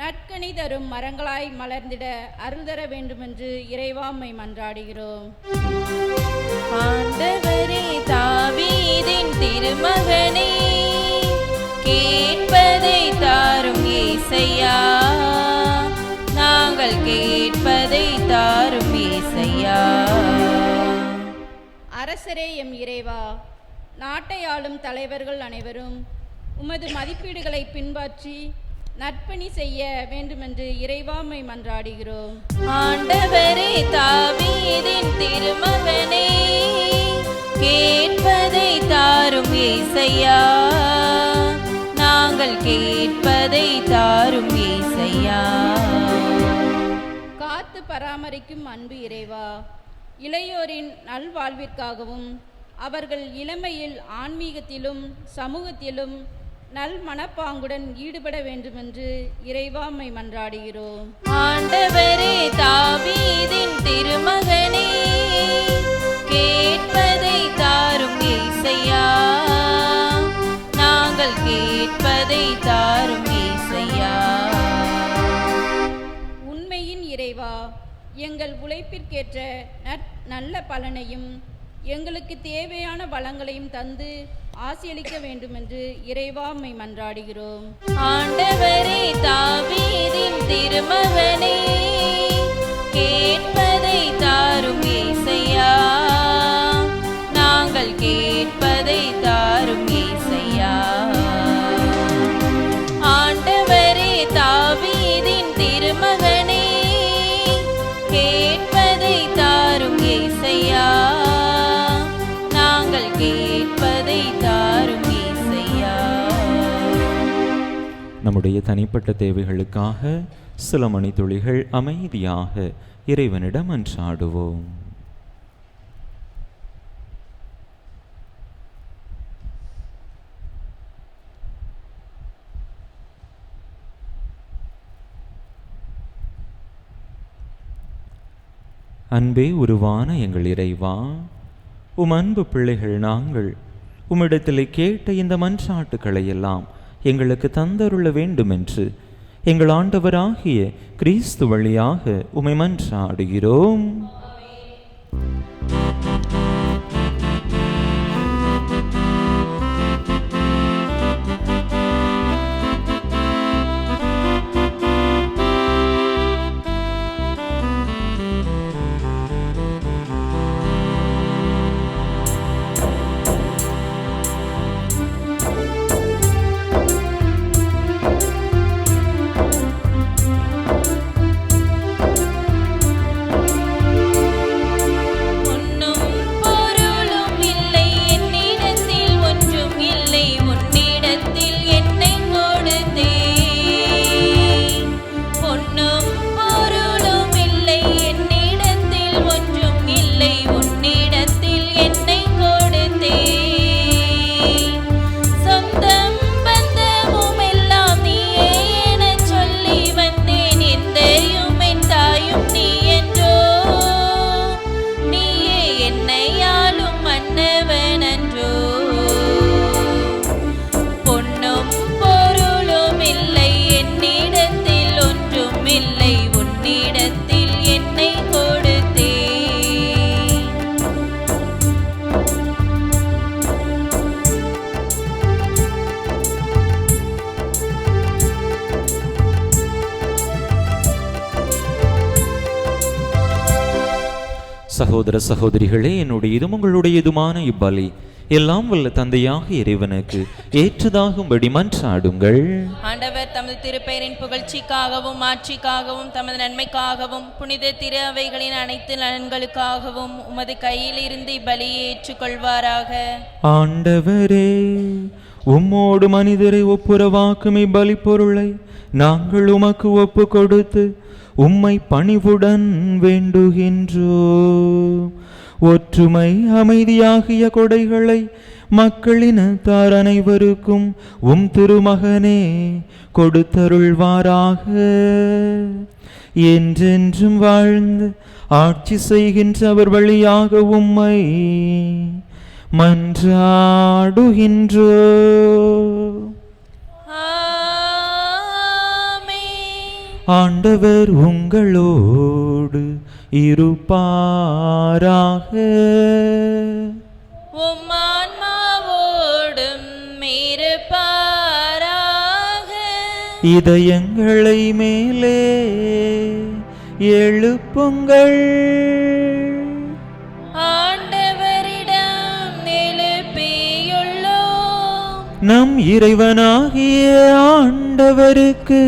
நற்கனி தரும் மரங்களாய் மலர்ந்திட அருள் தர வேண்டுமென்று இறைவாம்மை மன்றாடுகிறோம். ஆண்டவரே, தாவீதின் திருமகனே, கேட்பதை தாரும் ஏசையா, நாங்கள் கேட்பதை தாரும் ஏசையா. அரசரே எம் இறைவா, நாட்டை ஆளும் தலைவர்கள் அனைவரும் உமது மதிப்பீடுகளை பின்பற்றி நற்பணி செய்ய வேண்டுமென்று இறைவாம்மை மன்றாடுகிறோம். ஆண்டவரே, தாவீதின் திருமகனே, கேட்பதை தாரும் ஏசையா, நாங்கள் கேட்பதை தாரும் ஏசையா. காத்து பராமரிக்கும் அன்பு இறைவா, இளையோரின் நல்வாழ்விற்காகவும் அவர்கள் இளமையில் ஆன்மீகத்திலும் சமூகத்திலும் நல் மனப்பாங்குடன் ஈடுபட வேண்டுமென்று இறைவாம்மை மன்றாடுகிறோம். ஆண்டவரே, தாவீதின் திருமகனே, கேட்பதை தாரும் ஏசையா, நாங்கள் கேட்பதை தாரும் ஏசையா. உண்மையின் இறைவா, எங்கள் உழைப்பிற்கேற்ற நல்ல பலனையும் எங்களுக்கு தேவையான வளங்களையும் தந்து ஆசியளிக்க வேண்டுமென்று இறைவாம்மை மன்றாடுகிறோம். ஆண்டவரே, தாவீதின் திருமகனே, கேட்பதை தாரும் ஏசையா, நாங்கள் கேட்பதை தாரும் ஏசையா. ஆண்டவரே, தாவீதின் திருமகனே, கேட்பதை தாரும் ஏசையா, நாங்கள் கேட்பதை தாரும் ஏசையா. நம்முடைய தனிப்பட்ட தேவைகளுக்காக சில மணித்துளிகள் அமைதியாக இறைவனிடம் மன்றாடுவோம். அன்பே உருவான எங்கள் இறைவா, உம் அன்பு பிள்ளைகள் நாங்கள் உம்மிடத்திலே கேட்ட இந்த மன்றாட்டுக்களை எல்லாம் எங்களுக்கு தந்தருள வேண்டுமென்று எங்கள் ஆண்டவராகிய கிறிஸ்து வழியாக உம்மை மன்றாடுகிறோம். சகோதர சகோதரிகளே, என்னுடையதும் உங்களுடையதுமான இப்பலி எல்லாம் வல்ல தந்தையாக இறைவனுக்கு ஏற்றதாகும்படி மன்றாடுங்கள். ஆண்டவர் தமது திருப்பெயரின் புகழ்ச்சிக்காகவும் ஆட்சிக்காகவும் தமது நன்மைக்காகவும் புனித திரு அவைகளின் அனைத்து நலன்களுக்காகவும் உமது கையில் இருந்து இப்பலியை ஏற்றுக்கொள்வாராக. ஆண்டவரே, உம்மோடு மனிதரை ஒப்புரவாக்கும் இப்பலி பொருளை நாங்கள் உமக்கு ஒப்பு கொடுத்து உம்மை பணிவுடன் வேண்டுகின்றோம். ஒற்றுமை அமைதியாகிய கொடைகளை மக்களினத்தார் அனைவருக்கும் உம் திருமகனே கொடுத்தருள்வாராக. என்றென்றும் வாழ்ந்து ஆட்சி செய்கின்றவர் வழியாக உம்மை மன்றாடுகின்றோ. ஆண்டவர் உங்களோடு இருப்பாராக. உம் ஆன்மாவோடும் இருப்பாராக. இதயங்களை மேலே எழுப்புங்கள். ஆண்டவரிடம் எழுப்பியுள்ளோம். நம் இறைவனாகிய ஆண்டவருக்கு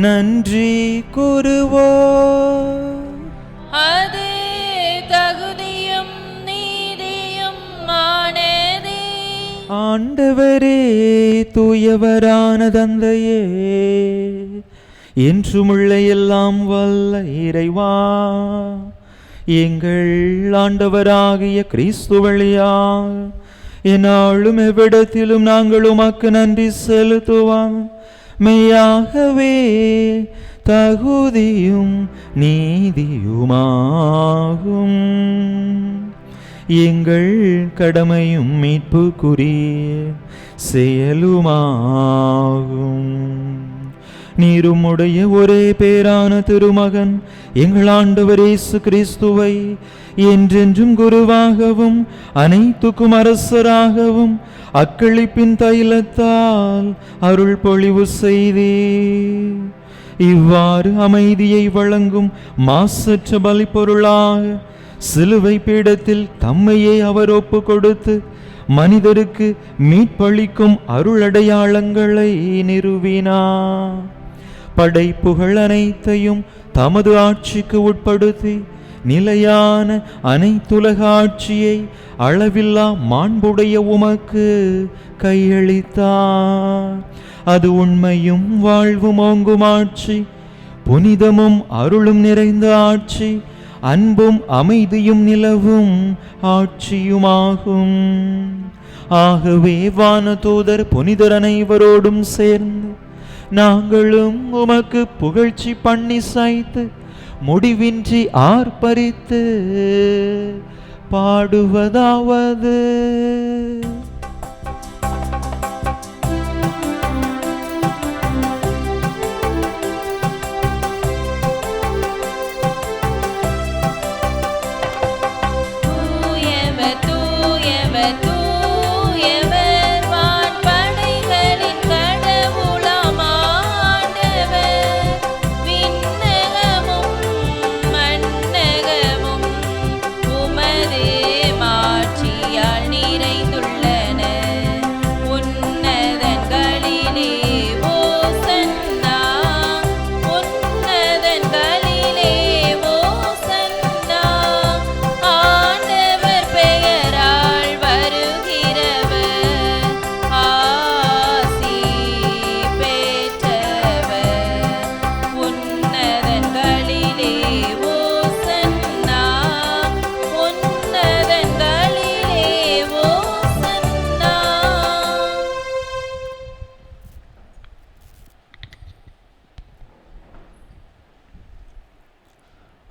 நன்றி கூறுவோம். அது தகுதியும் நீதியும் ஆனதே. ஆண்டவரே, தூயவரான தந்தையே, என்றுமுள்ள எல்லாம் வல்ல இறைவா, எங்கள் ஆண்டவராகிய கிறிஸ்து வழியாக எந்நாளும் எவ்விடத்திலும் நாங்கள் உமக்கு நன்றி செலுத்துவோம். மெய்யாகவே தகுதியும் நீதியுமாகும். எங்கள் கடமையும் மீட்புக்குரிய செயலுமாகும். நீருமுடைய ஒரே பேரான திருமகன் எங்கள் ஆண்டவர் இயேசு கிறிஸ்துவை என்றென்றும் குருவாகவும் அனைத்துக்கும் அரசராகவும் அக்களிப்பின் தைலத்தால் அருள் பொழிவு செய்தே. இவ்வாறு அமைதியை வழங்கும் மாசற்ற பலிப்பொருளாக சிலுவை பீடத்தில் தம்மையே அவர் ஒப்பு கொடுத்து மனிதருக்கு மீட்பளிக்கும் அருளடையாளங்களை நிறுவினார். படைப்புகள் அனைத்தையும் தமது ஆட்சிக்கு உட்படுத்தி நிலையான அனைத்துலக ஆட்சியை அளவில்லா மாண்புடைய உமக்கு கையளித்தார். அது உண்மையும் வாழ்வும் ஓங்கும் ஆட்சி, புனிதமும் அருளும் நிறைந்த ஆட்சி, அன்பும் அமைதியும் நிலவும் ஆட்சியுமாகும். ஆகவே வானதூதர் புனிதர் அனைவரோடும் சேர்ந்து நாங்களும் உமக்கு புகழ்ச்சி பண்ணி சாய்த்து முடிவின்றி ஆர்ப்பரித்து பாடுவதாவது: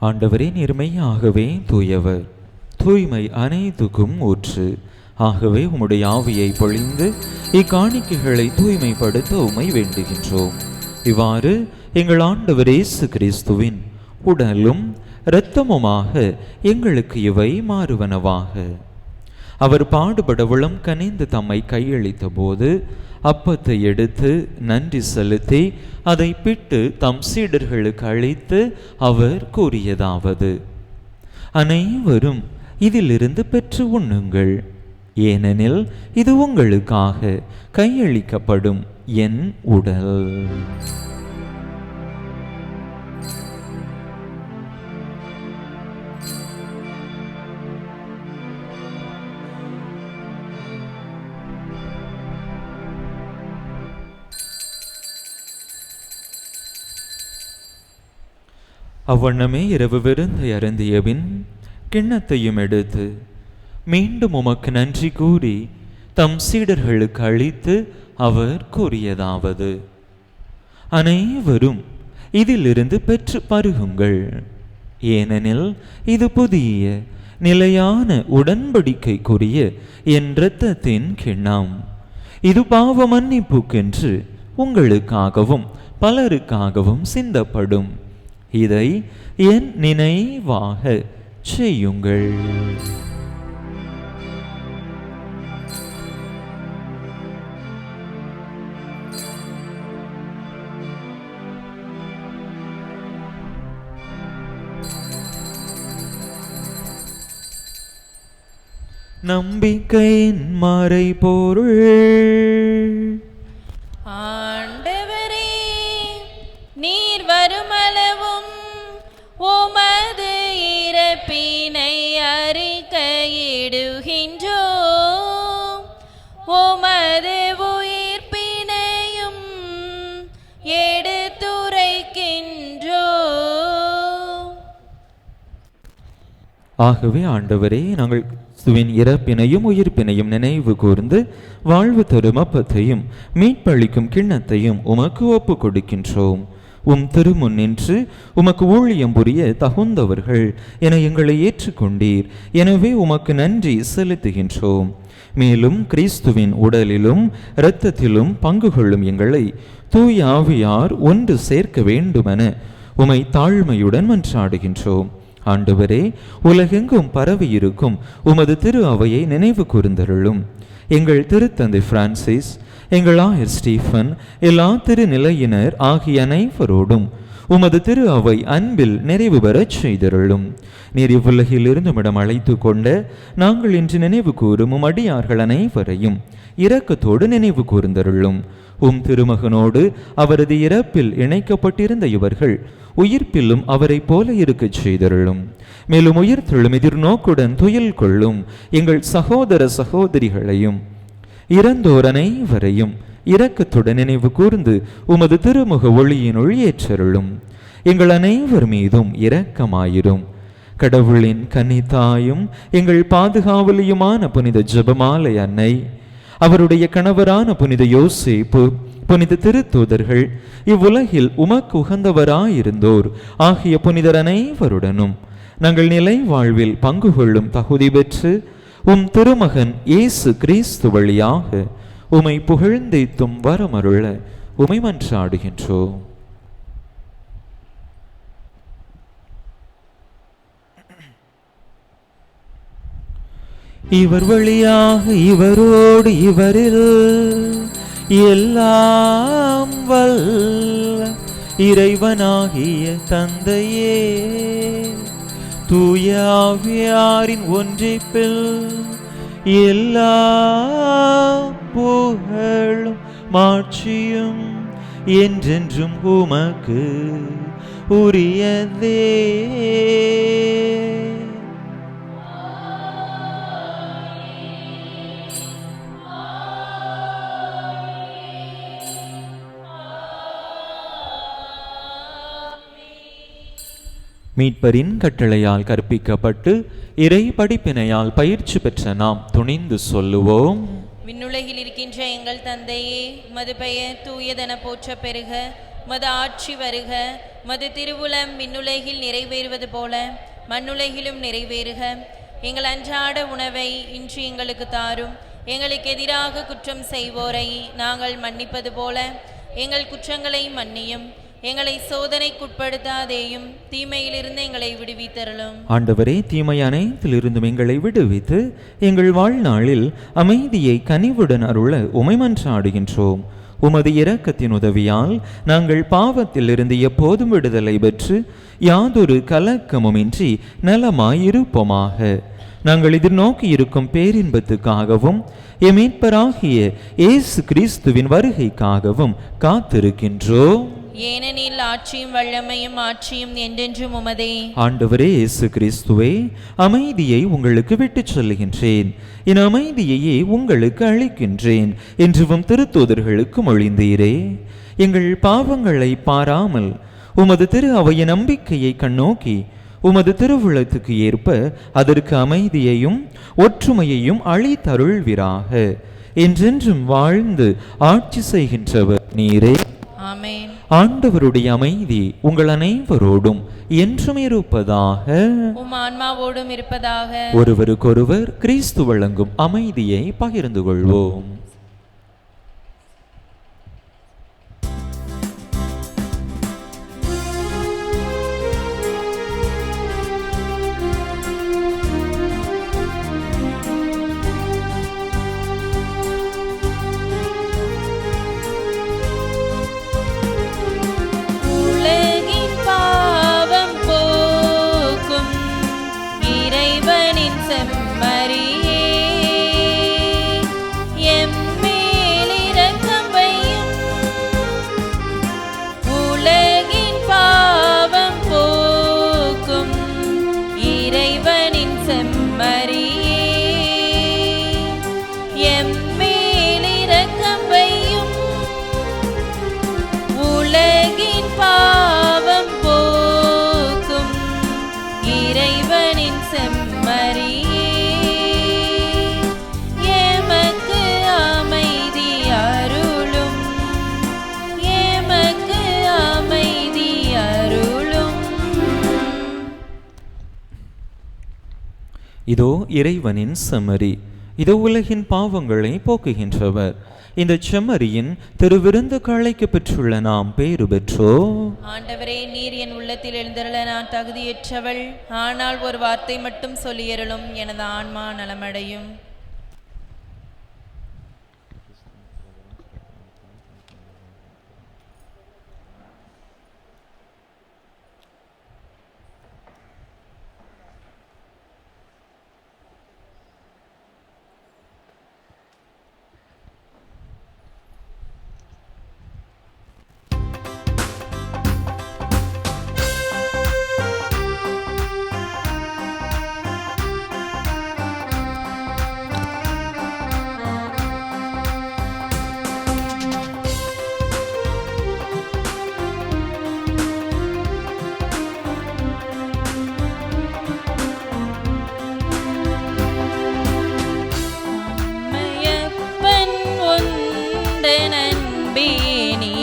ஆண்டவரே, நேர்மையாகவே தூயவர், தூய்மை அனைத்துக்கும் ஊற்று. ஆகவே உம்முடைய ஆவியை பொழிந்து இக்காணிக்கைகளை தூய்மைப்படுத்த உம்மை வேண்டுகின்றோம். இவ்வாறு எங்கள் ஆண்டவர் இயேசு கிறிஸ்துவின் உடலும் இரத்தமுமாக எங்களுக்கு இவை மாறுவனவாக. அவர் பாடுபட உளம் கனிந்து தம்மை கையளித்த போது அப்பத்தை எடுத்து நன்றி செலுத்தி அதை பிட்டு தம் சீடர்களுக்கு அளித்து அவர் கூறியதாவது: அனைவரும் இதிலிருந்து பெற்று உண்ணுங்கள், ஏனெனில் இது உங்களுக்காக கையளிக்கப்படும் என் உடல். அவ்வண்ணமே இரவு விருந்தை அருந்தியபின் கிண்ணத்தையும் எடுத்து மீண்டும் உமக்கு நன்றி கூறி தம் சீடர்களுக்கு அளித்து அவர் கூறியதாவது: அனைவரும் இதிலிருந்து பெற்று பருகுங்கள், ஏனெனில் இது புதிய நிலையான உடன்படிக்கைக்குரிய என் இரத்தத்தின் கிண்ணம். இது பாவ மன்னிப்புக்கென்று உங்களுக்காகவும் பலருக்காகவும் சிந்தப்படும். இதை என் நினைவாக செய்யுங்கள். நம்பிக்கையின் மறைபொருள். ஆண்டவரே, நீர் வருமளவும் உமது இறப்பினை அறிக்கையிடுகின்றோம், உமது உயிர்ப்பினையும் எடுத்துரைக்கின்றோம். ஆகவே ஆண்டவரே, நாங்கள் கிறிஸ்துவின் இறப்பினையும் உயிர்ப்பினையும் நினைவு கூர்ந்து வாழ்வு தரும் அப்பத்தையும் மீட்பளிக்கும் கிண்ணத்தையும் உமக்கு ஒப்பு கொடுக்கின்றோம். உம் திருமுன் நின்று உமக்கு ஊழியம் புரிய தகுந்தவர்கள் என எங்களை ஏற்றுக்கொண்டீர். எனவே உமக்கு நன்றி செலுத்துகின்றோம். மேலும் கிறிஸ்துவின் உடலிலும் இரத்தத்திலும் பங்கு கொள்ளும் எங்களை தூய ஆவியார் ஒன்று சேர்க்க வேண்டுமென உமை தாழ்மையுடன் மன்றாடுகின்றோம். ஆண்டவரே, உலகெங்கும் பரவியிருக்கும் உமது திரு அவையை நினைவு கூர்ந்தருளும். எங்கள் திருத்தந்தை பிரான்சிஸ், எங்கள் ஆயர் ஸ்டீஃபன், எல்லா திருநிலையினர் ஆகிய அனைவரோடும் உமது திரு அவை அன்பில் நிறைவு பெறச் செய்தருளும். நீர் இவ்வுலகில் இருந்துமிடம் அழைத்து கொண்ட நாங்கள் இன்று நினைவு கூறும் உம் அடியார்கள் அனைவரையும் இரக்கத்தோடு நினைவு கூர்ந்தருளும். உம் திருமகனோடு அவரது இறப்பில் இணைக்கப்பட்டிருந்த இவர்கள் உயிர்ப்பிலும் அவரை போல இருக்கச் செய்தருளும். மேலும் உயிர்த்தெழும் எதிர்நோக்குடன் துயில் கொள்ளும் எங்கள் சகோதர சகோதரிகளையும் இறந்தோர் அனைவரையும் இரக்கத்துடன் நினைவு கூர்ந்து உமது திருமுக ஒளியினுள் ஏற்றருளும். எங்கள் அனைவர் மீதும் இரக்கமாயிரும். கடவுளின் கன்னித்தாயும் எங்கள் பாதுகாவலியுமான புனித ஜெபமாலை அன்னை, அவருடைய கணவரான புனித யோசேப்பு, புனித திருத்தூதர்கள், இவ்வுலகில் உமக்கு உகந்தவராயிருந்தோர் ஆகிய புனிதர் அனைவருடனும் நாங்கள் நிலை வாழ்வில் பங்கு கொள்ளும் தகுதி பெற்று உம் திருமகன் இயேசு கிறிஸ்து வழியாக உமை புகழ்ந்தேத்தும் வரமருள உமை மன்றாடுகின்றோம். இவர் வழியாக இவரோடு இவரில் எல்லாம் வல்ல இறைவனாகிய தந்தையே, தூய ஆவியாரின் ஒன்றிப்பில் எல்லா புகழும் மாட்சியும் என்றென்றும் உமக்கு உரியதே. மீட்பரின் கட்டளையால் கற்பிக்கப்பட்டு இறை படிப்பினையால் பயிற்சி பெற்ற நாம் துணிந்து சொல்லுவோம்: விண்ணுலகில் இருக்கின்ற எங்கள் தந்தையே, மது பெயர் தூயதென போற்ற பெருக, மது ஆட்சி வருக, மது திருவுளம் விண்ணுலகில் நிறைவேறுவது போல மண்ணுலகிலும் நிறைவேறுக. எங்கள் அன்றாட உணவை இன்று எங்களுக்கு தாரும். எங்களுக்கு எதிராக குற்றம் செய்வோரை நாங்கள் மன்னிப்பது போல எங்கள் குற்றங்களை மன்னியும். எங்களை சோதனைக்குட்படுத்தாதேயும், தீமையிலிருந்து எங்களை விடுவித்தருளும். ஆண்டவரே, தீமை அனைத்திலிருந்தும் எங்களை விடுவித்து எங்கள் வாழ்நாளில் அமைதியை கனிவுடன் அருள உமை மன்றாடுகின்றோம். உமது இரக்கத்தின் உதவியால் நாங்கள் பாவத்தில் இருந்து எப்போதும் விடுதலை பெற்று யாதொரு கலக்கமுமின்றி நலமாயிருப்போமாக. நாங்கள் எதிர்நோக்கி இருக்கும் பேரின்பத்துக்காகவும் எமீட்பராகிய இயேசு கிறிஸ்துவின் வருகைக்காகவும் காத்திருக்கின்றோம். ஏனெனில் ஆட்சியும் வல்லமையும் ஆட்சியும் என்றென்றும் உமதே. ஆண்டவரே இயேசு கிறிஸ்துவே, அமைதியை உங்களுக்கு விட்டுச் சொல்லுகின்றேன், என் அமைதியையே உங்களுக்கு அளிக்கின்றேன் என்றும் திருத்தூதர்களுக்கு மொழிந்தீரே. எங்கள் பாவங்களை பாராமல் உமது திரு அவையின் நம்பிக்கையை கண்ணோக்கி உமது திருவுளத்துக்கு ஏற்ப அதற்கு அமைதியையும் ஒற்றுமையையும் அளித்தருள்வீராக. என்றென்றும் வாழ்ந்து ஆட்சி செய்கின்றவர் நீரே. ஆமென். ஆண்டவருடைய அமைதி உங்கள் அனைவரோடும் என்றும் இருப்பதாக. உம் ஆன்மாவோடும் இருப்பதாக. ஒருவருக்கொருவர் கிறிஸ்து வழங்கும் அமைதியை பகிர்ந்து கொள்வோம். இதோ இறைவனின் செம்மறி, இதோ உலகின் பாவங்களை போக்குகின்றவர். இந்த செம்மறியின் திருவிருந்து அழைக்க பெற்றுள்ள நாம் பேறு பெற்றோ. ஆண்டவரே, நீர் என் உள்ளத்தில் எழுந்தருள நான் தகுதியற்றவள். ஆனால் ஒரு வார்த்தை மட்டும் சொல்லியருளும், எனது ஆன்மா நலமடையும்.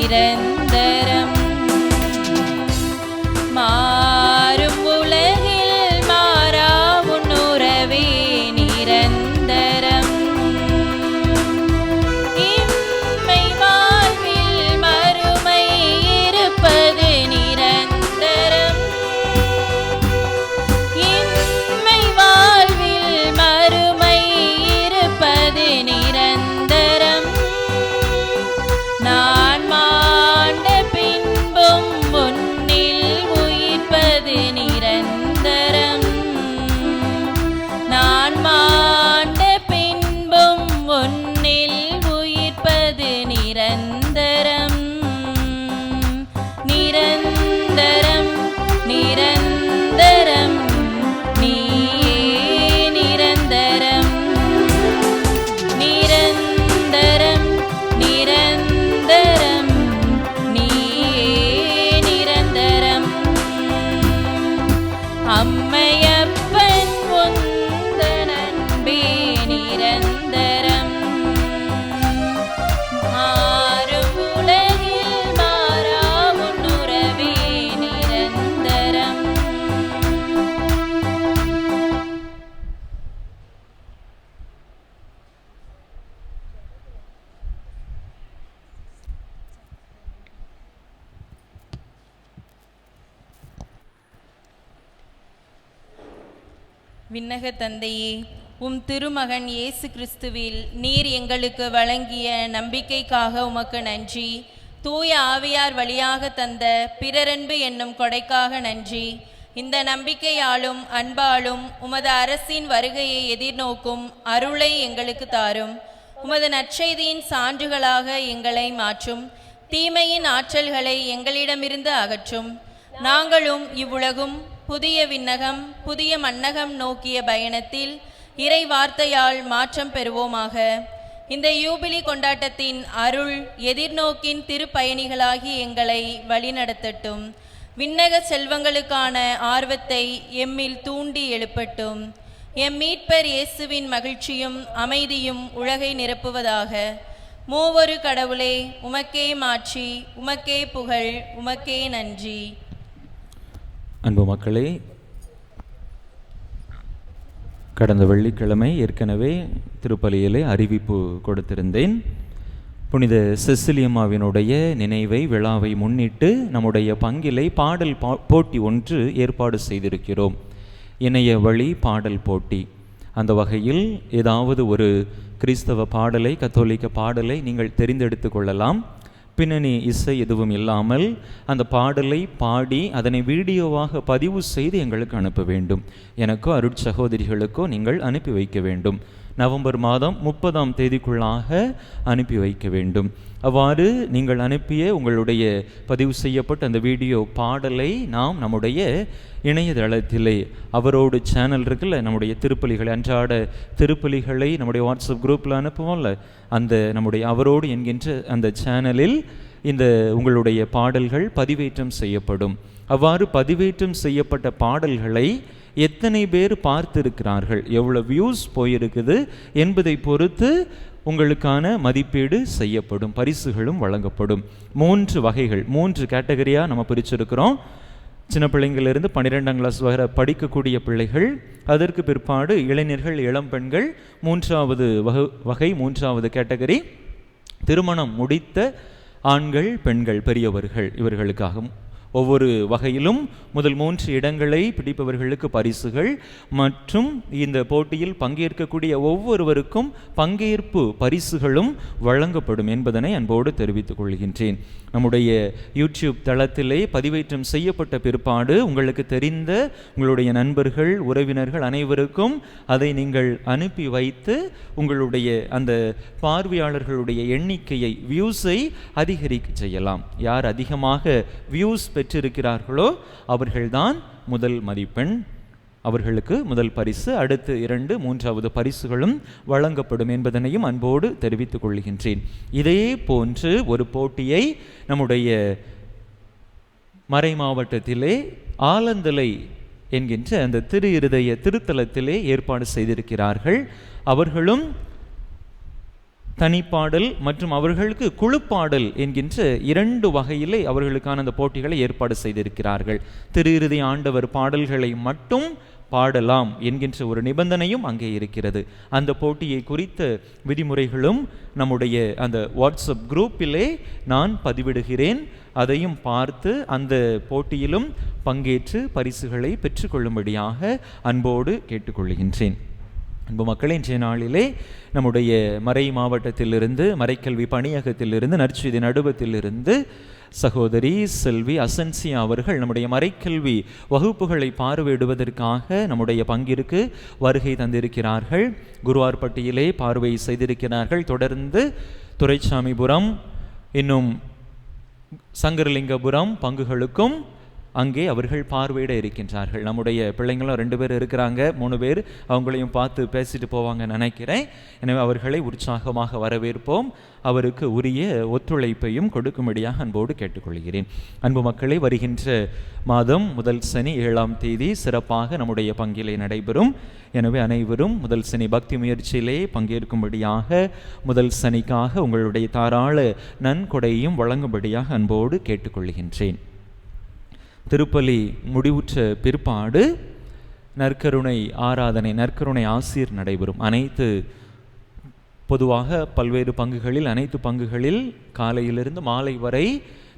நிரந்தரம் மாறும் உலகில் மாறா உன்னுறவே நிரந்தரம். இம்மை வாழ்வில் மறுமை இருப்பது நிரந்தரம். இம்மை வாழ்வில் மறுமை இருப்பது நிரந்தரம். நான் மாண்ட பின்பும் உன்னில் உயிர்ப்பது நிரந்தரம். நான் மாண்ட பின்பும் உன்னில் உயிர்ப்பது நிரந்தரம். நிரந்தரம் நிரந்தரம் நீயே நிரந்தரம். நிரந்தரம் நிரந்தரம் நீயே நிரந்தரம். அம்மையப்பன் உந்தன் அன்பே நிரந்தரம். மாறும் உலகில் மாறா உன்னுறவே நிரந்தரம். விண்ணக தந்தையே, உம் திருமகன் இயேசு கிறிஸ்துவில் நீர் எங்களுக்கு வழங்கிய நம்பிக்கைக்காக உமக்கு நன்றி. தூய ஆவியார் வழியாக தந்த பிறரன்பு என்னும் கொடைக்காக நன்றி. இந்த நம்பிக்கையாலும் அன்பாலும் உமது அரசின் வருகையை எதிர்நோக்கும் அருளை எங்களுக்கு தாரும். உமது நற்செய்தியின் சான்றுகளாக எங்களை மாற்றும். தீமையின் ஆற்றல்களை எங்களிடமிருந்து அகற்றும். நாங்களும் இவ்வுலகும் புதிய விண்ணகம் புதிய மண்ணகம் நோக்கிய பயணத்தில் இறை வார்த்தையால் மாற்றம் பெறுவோமாக. இந்த யூபிலி கொண்டாட்டத்தின் அருள் எதிர்நோக்கின் திருப்பயணிகளாகி எங்களை வழிநடத்தட்டும். விண்ணக செல்வங்களுக்கான ஆர்வத்தை எம்மில் தூண்டி எழுப்பட்டும். எம் மீட்பர் இயேசுவின் மகிழ்ச்சியும் அமைதியும் உலகை நிரப்புவதாக. மூவொரு கடவுளே, உமக்கே மாட்சி, உமக்கே புகழ், உமக்கே நன்றி. அன்பு மக்களே, கடந்த வெள்ளிக்கிழமை ஏற்கனவே திருப்பலியிலே அறிவிப்பு கொடுத்திருந்தேன். புனித செசிலியம்மாவினுடைய நினைவை விழாவை முன்னிட்டு நம்முடைய பங்கிலை பாடல் போட்டி ஒன்று ஏற்பாடு செய்திருக்கிறோம். இணைய வழி பாடல் போட்டி. அந்த வகையில் ஏதாவது ஒரு கிறிஸ்தவ பாடலை, கத்தோலிக்க பாடலை நீங்கள் தெரிந்தெடுத்து கொள்ளலாம். பின்னணி இசை எதுவும் இல்லாமல் அந்த பாடலை பாடி அதனை வீடியோவாக பதிவு செய்து எங்களுக்கு அனுப்ப வேண்டும். எனக்கோ அருட்சகோதரிகளுக்கோ நீங்கள் அனுப்பி வைக்க வேண்டும். நவம்பர் மாதம் 30ஆம் தேதிக்குள்ளாக அனுப்பி வைக்க வேண்டும். அவ்வாறு நீங்கள் அனுப்பிய உங்களுடைய பதிவு செய்யப்பட்ட அந்த வீடியோ பாடலை நாம் நம்முடைய இணையதளத்திலே அவரோடு சேனல் இருக்குல்ல, நம்முடைய திருப்பலிகளை, அன்றாட திருப்பலிகளை நம்முடைய வாட்ஸ்அப் குரூப்பில் அனுப்புவோம்ல, அந்த நம்முடைய அவரோடு என்கின்ற அந்த சேனலில் இந்த உங்களுடைய பாடல்கள் பதிவேற்றம் செய்யப்படும். அவ்வாறு பதிவேற்றம் செய்யப்பட்ட பாடல்களை எத்தனை பேர் பார்த்திருக்கிறார்கள், எவ்வளோ வியூஸ் போயிருக்குது என்பதை பொறுத்து உங்களுக்கான மதிப்பீடு செய்யப்படும், பரிசுகளும் வழங்கப்படும். 3 வகைகள், 3 கேட்டகரியாக நம்ம பிரிச்சிருக்கிறோம். சின்ன பிள்ளைங்களிலிருந்து 12ஆம் கிளாஸ் வரை படிக்கக்கூடிய பிள்ளைகள், அதற்கு பிற்பாடு இளைஞர்கள், இளம் பெண்கள். 3வது வகை, 3வது கேட்டகரி திருமணம் முடித்த ஆண்கள், பெண்கள், பெரியவர்கள். இவர்களுக்காக ஒவ்வொரு வகையிலும் முதல் 3 இடங்களை பிடிப்பவர்களுக்கு பரிசுகள் மற்றும் இந்த போட்டியில் பங்கேற்கக்கூடிய ஒவ்வொருவருக்கும் பங்கேற்பு பரிசுகளும் வழங்கப்படும் என்பதனை அன்போடு தெரிவித்துக் கொள்கின்றேன். நம்முடைய யூடியூப் தளத்திலே பதிவேற்றம் செய்யப்பட்ட பிற்பாடு உங்களுக்கு தெரிந்த உங்களுடைய நண்பர்கள், உறவினர்கள் அனைவருக்கும் அதை நீங்கள் அனுப்பி வைத்து உங்களுடைய அந்த பார்வையாளர்களுடைய எண்ணிக்கையை, வியூஸை அதிகரிக்க செய்யலாம். யார் அதிகமாக வியூஸ் பெற்றிருக்கிறார்களோ அவர்கள்தான் முதல் மதிப்பெண், அவர்களுக்கு முதல் பரிசு. அடுத்து 2, 3வது பரிசுகளும் வழங்கப்படும் என்பதனையும் அன்போடு தெரிவித்துக் கொள்கின்றேன். இதே போன்று ஒரு போட்டியை நம்முடைய மறை மாவட்டத்திலே ஆலந்தலை என்கின்ற அந்த திரு இருதய திருத்தலத்திலே ஏற்பாடு செய்திருக்கிறார்கள். அவர்களும் தனிப்பாடல் மற்றும் அவர்களுக்கு குழுப்பாடல் என்கின்ற 2 வகையிலே அவர்களுக்கான அந்த போட்டிகளை ஏற்பாடு செய்திருக்கிறார்கள். திரு இருதய ஆண்டவர் பாடல்களை மட்டும் பாடலாம் என்கின்ற ஒரு நிபந்தனையும் அங்கே இருக்கிறது. அந்த போட்டியை குறித்த விதிமுறைகளும் நம்முடைய அந்த வாட்ஸ்அப் குரூப்பிலே நான் பதிவிடுகிறேன். அதையும் பார்த்து அந்த போட்டியிலும் பங்கேற்று பரிசுகளை பெற்றுக்கொள்ளும்படியாக அன்போடு கேட்டுக்கொள்கின்றேன். அன்பு மக்களே, இன்றைய நாளிலே நம்முடைய மறை மாவட்டத்திலிருந்து, மறைக்கல்வி பணியகத்திலிருந்து, நற்செய்தி நடுவத்திலிருந்து சகோதரி செல்வி அசன்சியா அவர்கள் நம்முடைய மறைக்கல்வி வகுப்புகளை பார்வையிடுவதற்காக நம்முடைய பங்கிற்கு வருகை தந்திருக்கிறார்கள். குருவார்பட்டியிலே பார்வை செய்திருக்கிறார்கள். தொடர்ந்து துரைசாமிபுரம், இன்னும் சங்கரலிங்கபுரம் பங்குகளுக்கும் அங்கே அவர்கள் பார்வையிட இருக்கின்றார்கள். நம்முடைய பிள்ளைங்களும் 2 பேர் இருக்கிறாங்க, 3 பேர், அவங்களையும் பார்த்து பேசிட்டு போவாங்க நினைக்கிறேன். எனவே அவர்களை உற்சாகமாக வரவேற்போம். அவருக்கு உரிய ஒத்துழைப்பையும் கொடுக்கும்படியாக அன்போடு கேட்டுக்கொள்கிறேன். அன்பு மக்களை, வருகின்ற மாதம் முதல் சனி 7ஆம் தேதி சிறப்பாக நம்முடைய பங்கிலே நடைபெறும். எனவே அனைவரும் முதல் சனி பக்தி முயற்சியிலே பங்கேற்கும்படியாக, முதல் சனிக்காக உங்களுடைய தாராள நன்கொடையையும் வழங்கும்படியாக அன்போடு கேட்டுக்கொள்கின்றேன். திருப்பலி முடிவுற்ற பிற்பாடு நற்கருணை ஆராதனை, நற்கருணை ஆசீர் நடைபெறும். பொதுவாக பல்வேறு பங்குகளில், அனைத்து பங்குகளில் காலையிலிருந்து மாலை வரை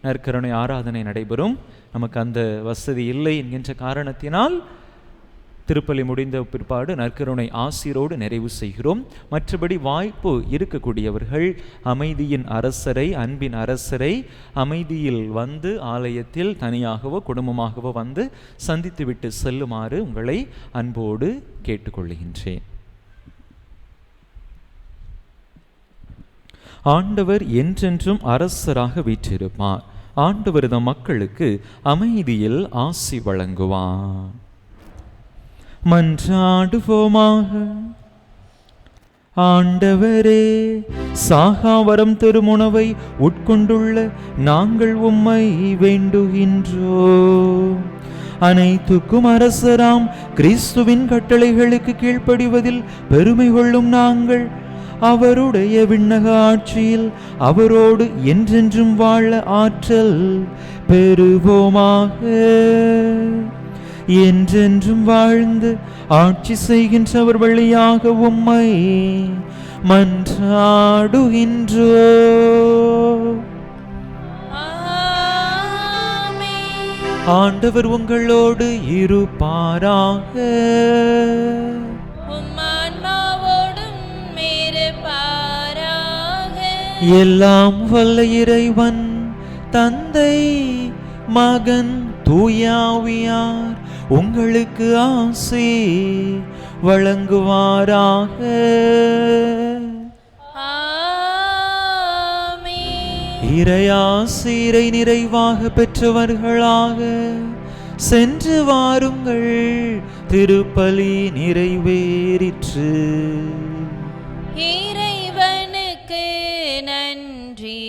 நற்கருணை ஆராதனை நடைபெறும். நமக்கு அந்த வசதி இல்லை என்கின்ற காரணத்தினால் திருப்பலி முடிந்த பிற்பாடு நற்கருணை ஆசீரோடு நிறைவு செய்கிறோம். மற்றபடி வாய்ப்பு இருக்கக்கூடியவர்கள் அமைதியின் அரசரை, அன்பின் அரசரை அமைதியில் வந்து ஆலயத்தில் தனியாகவோ குடும்பமாகவோ வந்து சந்தித்துவிட்டு செல்லுமாறு உங்களை அன்போடு கேட்டுக்கொள்கின்றேன். ஆண்டவர் என்றென்றும் அரசராக வீற்றிருப்பார். ஆண்டவர் தம் மக்களுக்கு அமைதியில் ஆசி வழங்குவார். மன்றாடுவோமாக. ஆண்டவரே, சாகாவரம் தரும் உணவை உட்கொண்டுள்ள நாங்கள் உம்மை வேண்டுகின்றோம். அனைத்துக்கும் அரசராம் கிறிஸ்துவின் கட்டளைகளுக்கு கீழ்ப்படிவதில் பெருமை கொள்ளும் நாங்கள் அவருடைய விண்ணக ஆட்சியில் அவரோடு என்றென்றும் வாழ ஆற்றல் பெறுவோமாக. என்றென்றும் வாழ்ந்து ஆட்சி செய்கின்றவர் வழியாக உம்மை மன்றாடுகின்றோம். ஆண்டவர் உங்களோடு இருப்பாராக. எல்லாம் வல்ல இறைவன் தந்தை, மகன், தூயாவியார் உங்களுக்கு ஆசி வழங்குவாராக. இறையாசிரை நிறைவாக பெற்றவர்களாக சென்று வாருங்கள். திருப்பலி நிறைவேறிற்று. இறைவனுக்கு நன்றி.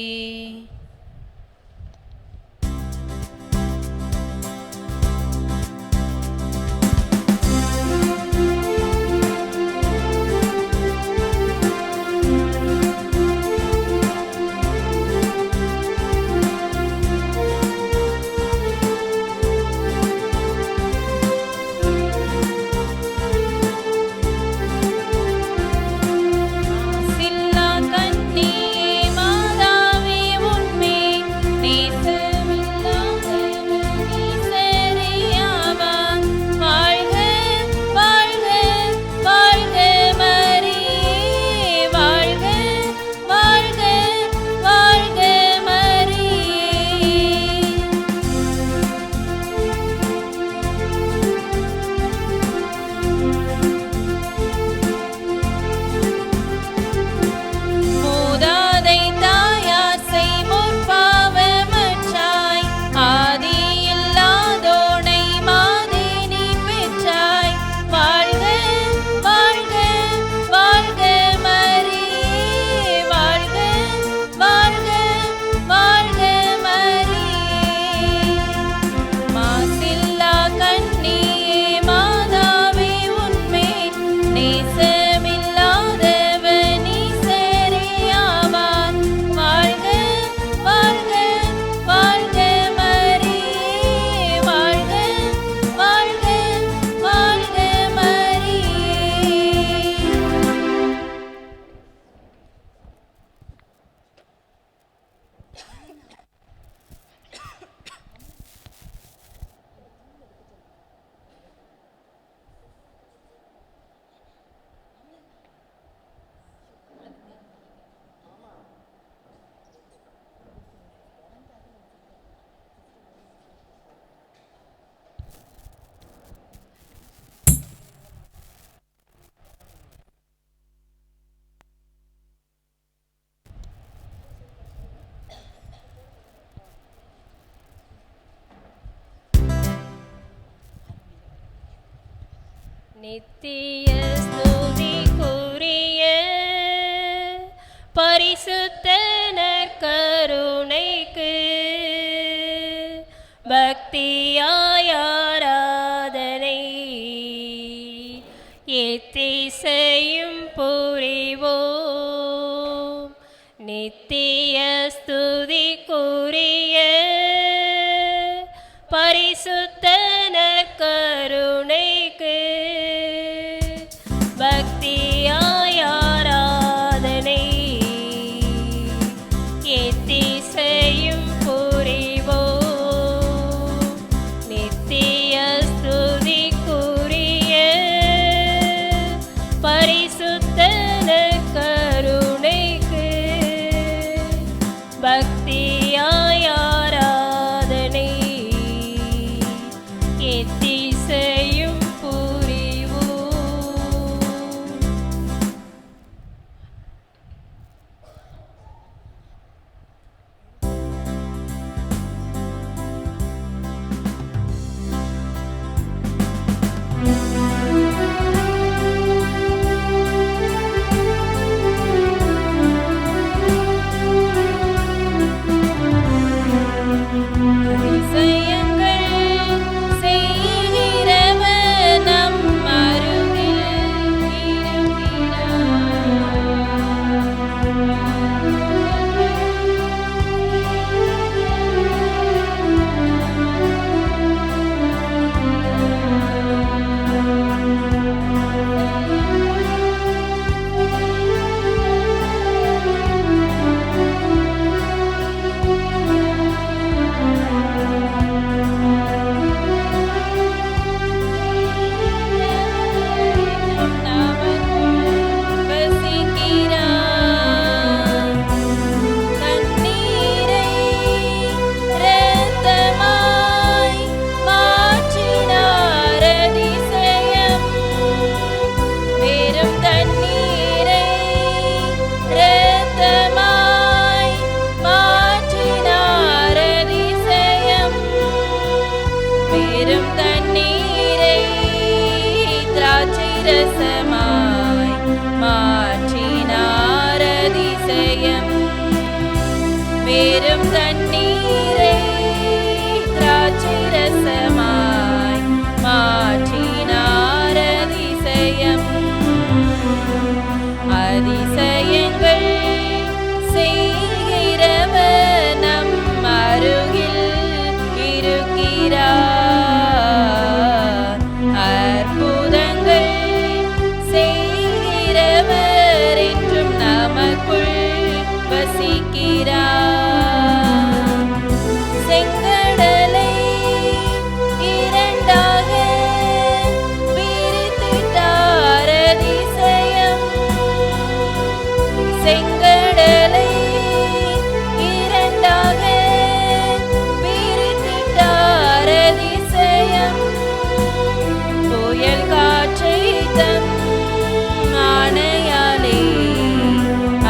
நித்திய ஸ்துதிக்குரிய பரிசுத்த நற்கருணைக்கு பக்தியாய் ஆராதனை எத்திசையும் புரிவோம். நித்திய ஸ்துதிக்குரிய பரிசுத்த நற்கருணைக்கு பக்தியாய் ஆராதனை எத்திசையும் புரிவோம். நித்திய ஸ்துதிக்குரிய பரிசுத்த நற்கருணைக்கு பக்தியாய் ஆராதனை எத்திசையும் ரசமாய் மாற்றினார் அதிசயம். வெறும் தண்ணீரை திராட்சை ரசமாய் மாற்றினார் அதிசயம். அதிசயங்கள் செய்கிறவர் நம் அருகில் இருக்கிறார். அற்புதங்கள் செய்கிறவர் என்றும் நமக்குள் வசிக்கிறார். செங்கடலை இரண்டாக பிரித்திட்டார் அதிசயம். செங்கடலை இரண்டாக பிரித்திட்டார் அதிசயம். புயல் காற்றை தம் ஆணையாலே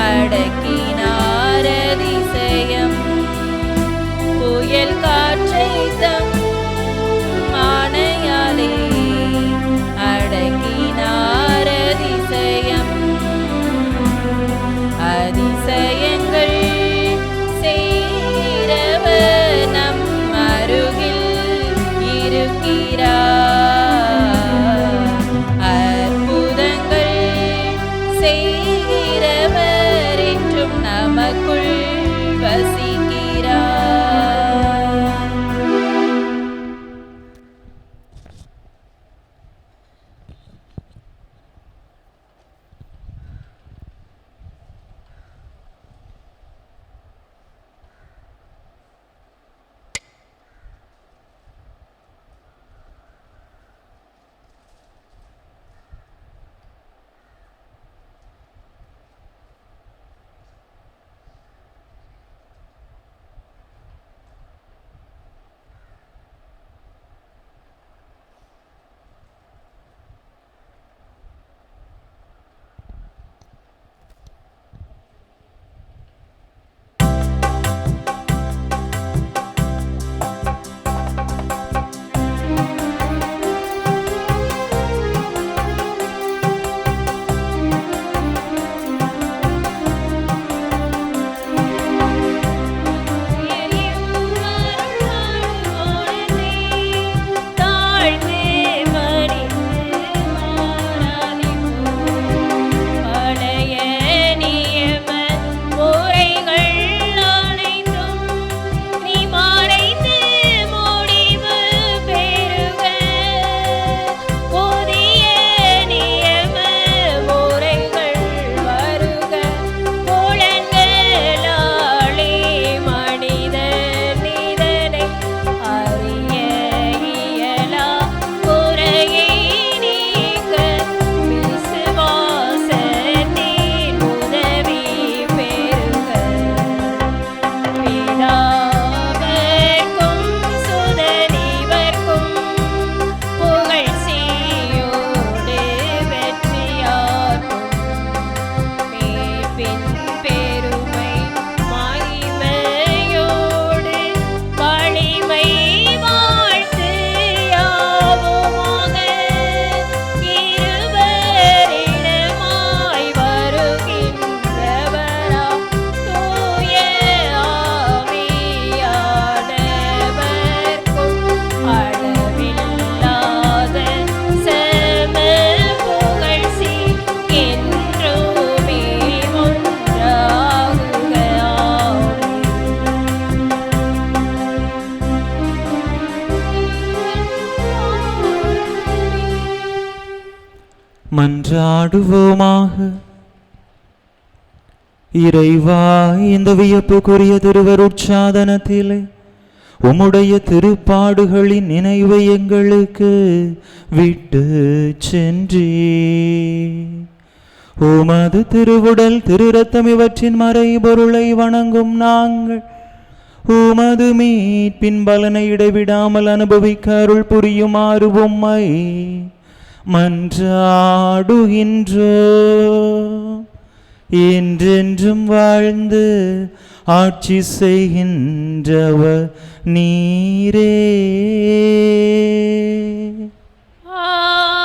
அடக்கினார் அதிசயம். புயல் காற்றை தம் ஆணையாலே அடக்கினார் அதிசயம். அதிசயங்கள் செய்கிறவர் நம் அருகில் இருக்கிறார். அற்புதங்கள் செய்கிறவர் என்றும் நமக்குள் வசிக்கிறார். மன்றாடுவோமாக. இறைவா, இந்த வியப்புக்குரிய திருவருட்சாதனத்திலே உம்முடைய திருப்பாடுகளின் நினைவை எங்களுக்கு விட்டு சென்றே. உமது திருவுடல் திருரத்தம் இவற்றின் மறைபொருளை வணங்கும் நாங்கள் உமது மீட்பின் பலனை இடைவிடாமல் அனுபவிக்க அருள் புரியுமாறு உம்மை மன்றாடுகின்றோ. என்றென்றும் வாழ்ந்து ஆட்சி செய்கின்றவர் நீரே. ஆமென்.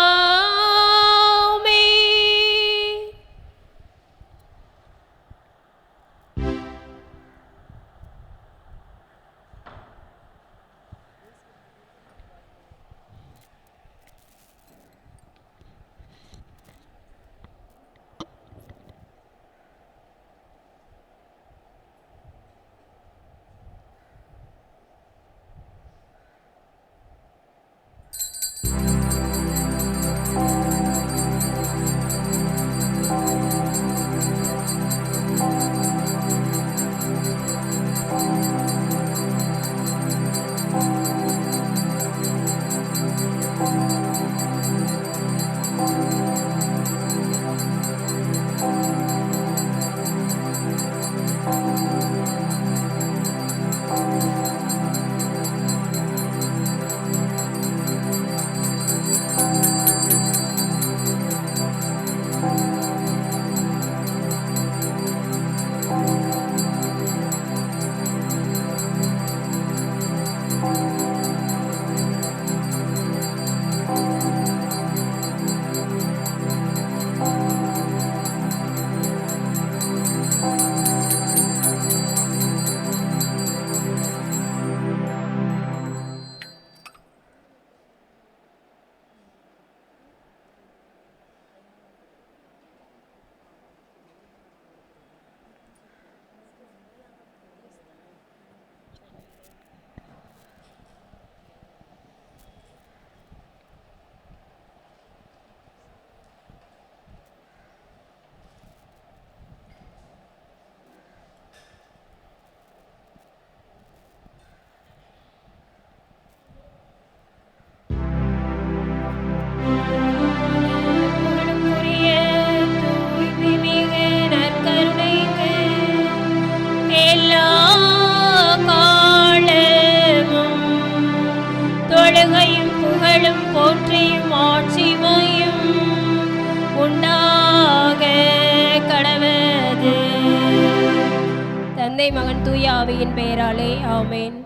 தந்தை மகன் தூய ஆவியின் பெயராலே ஆமென்.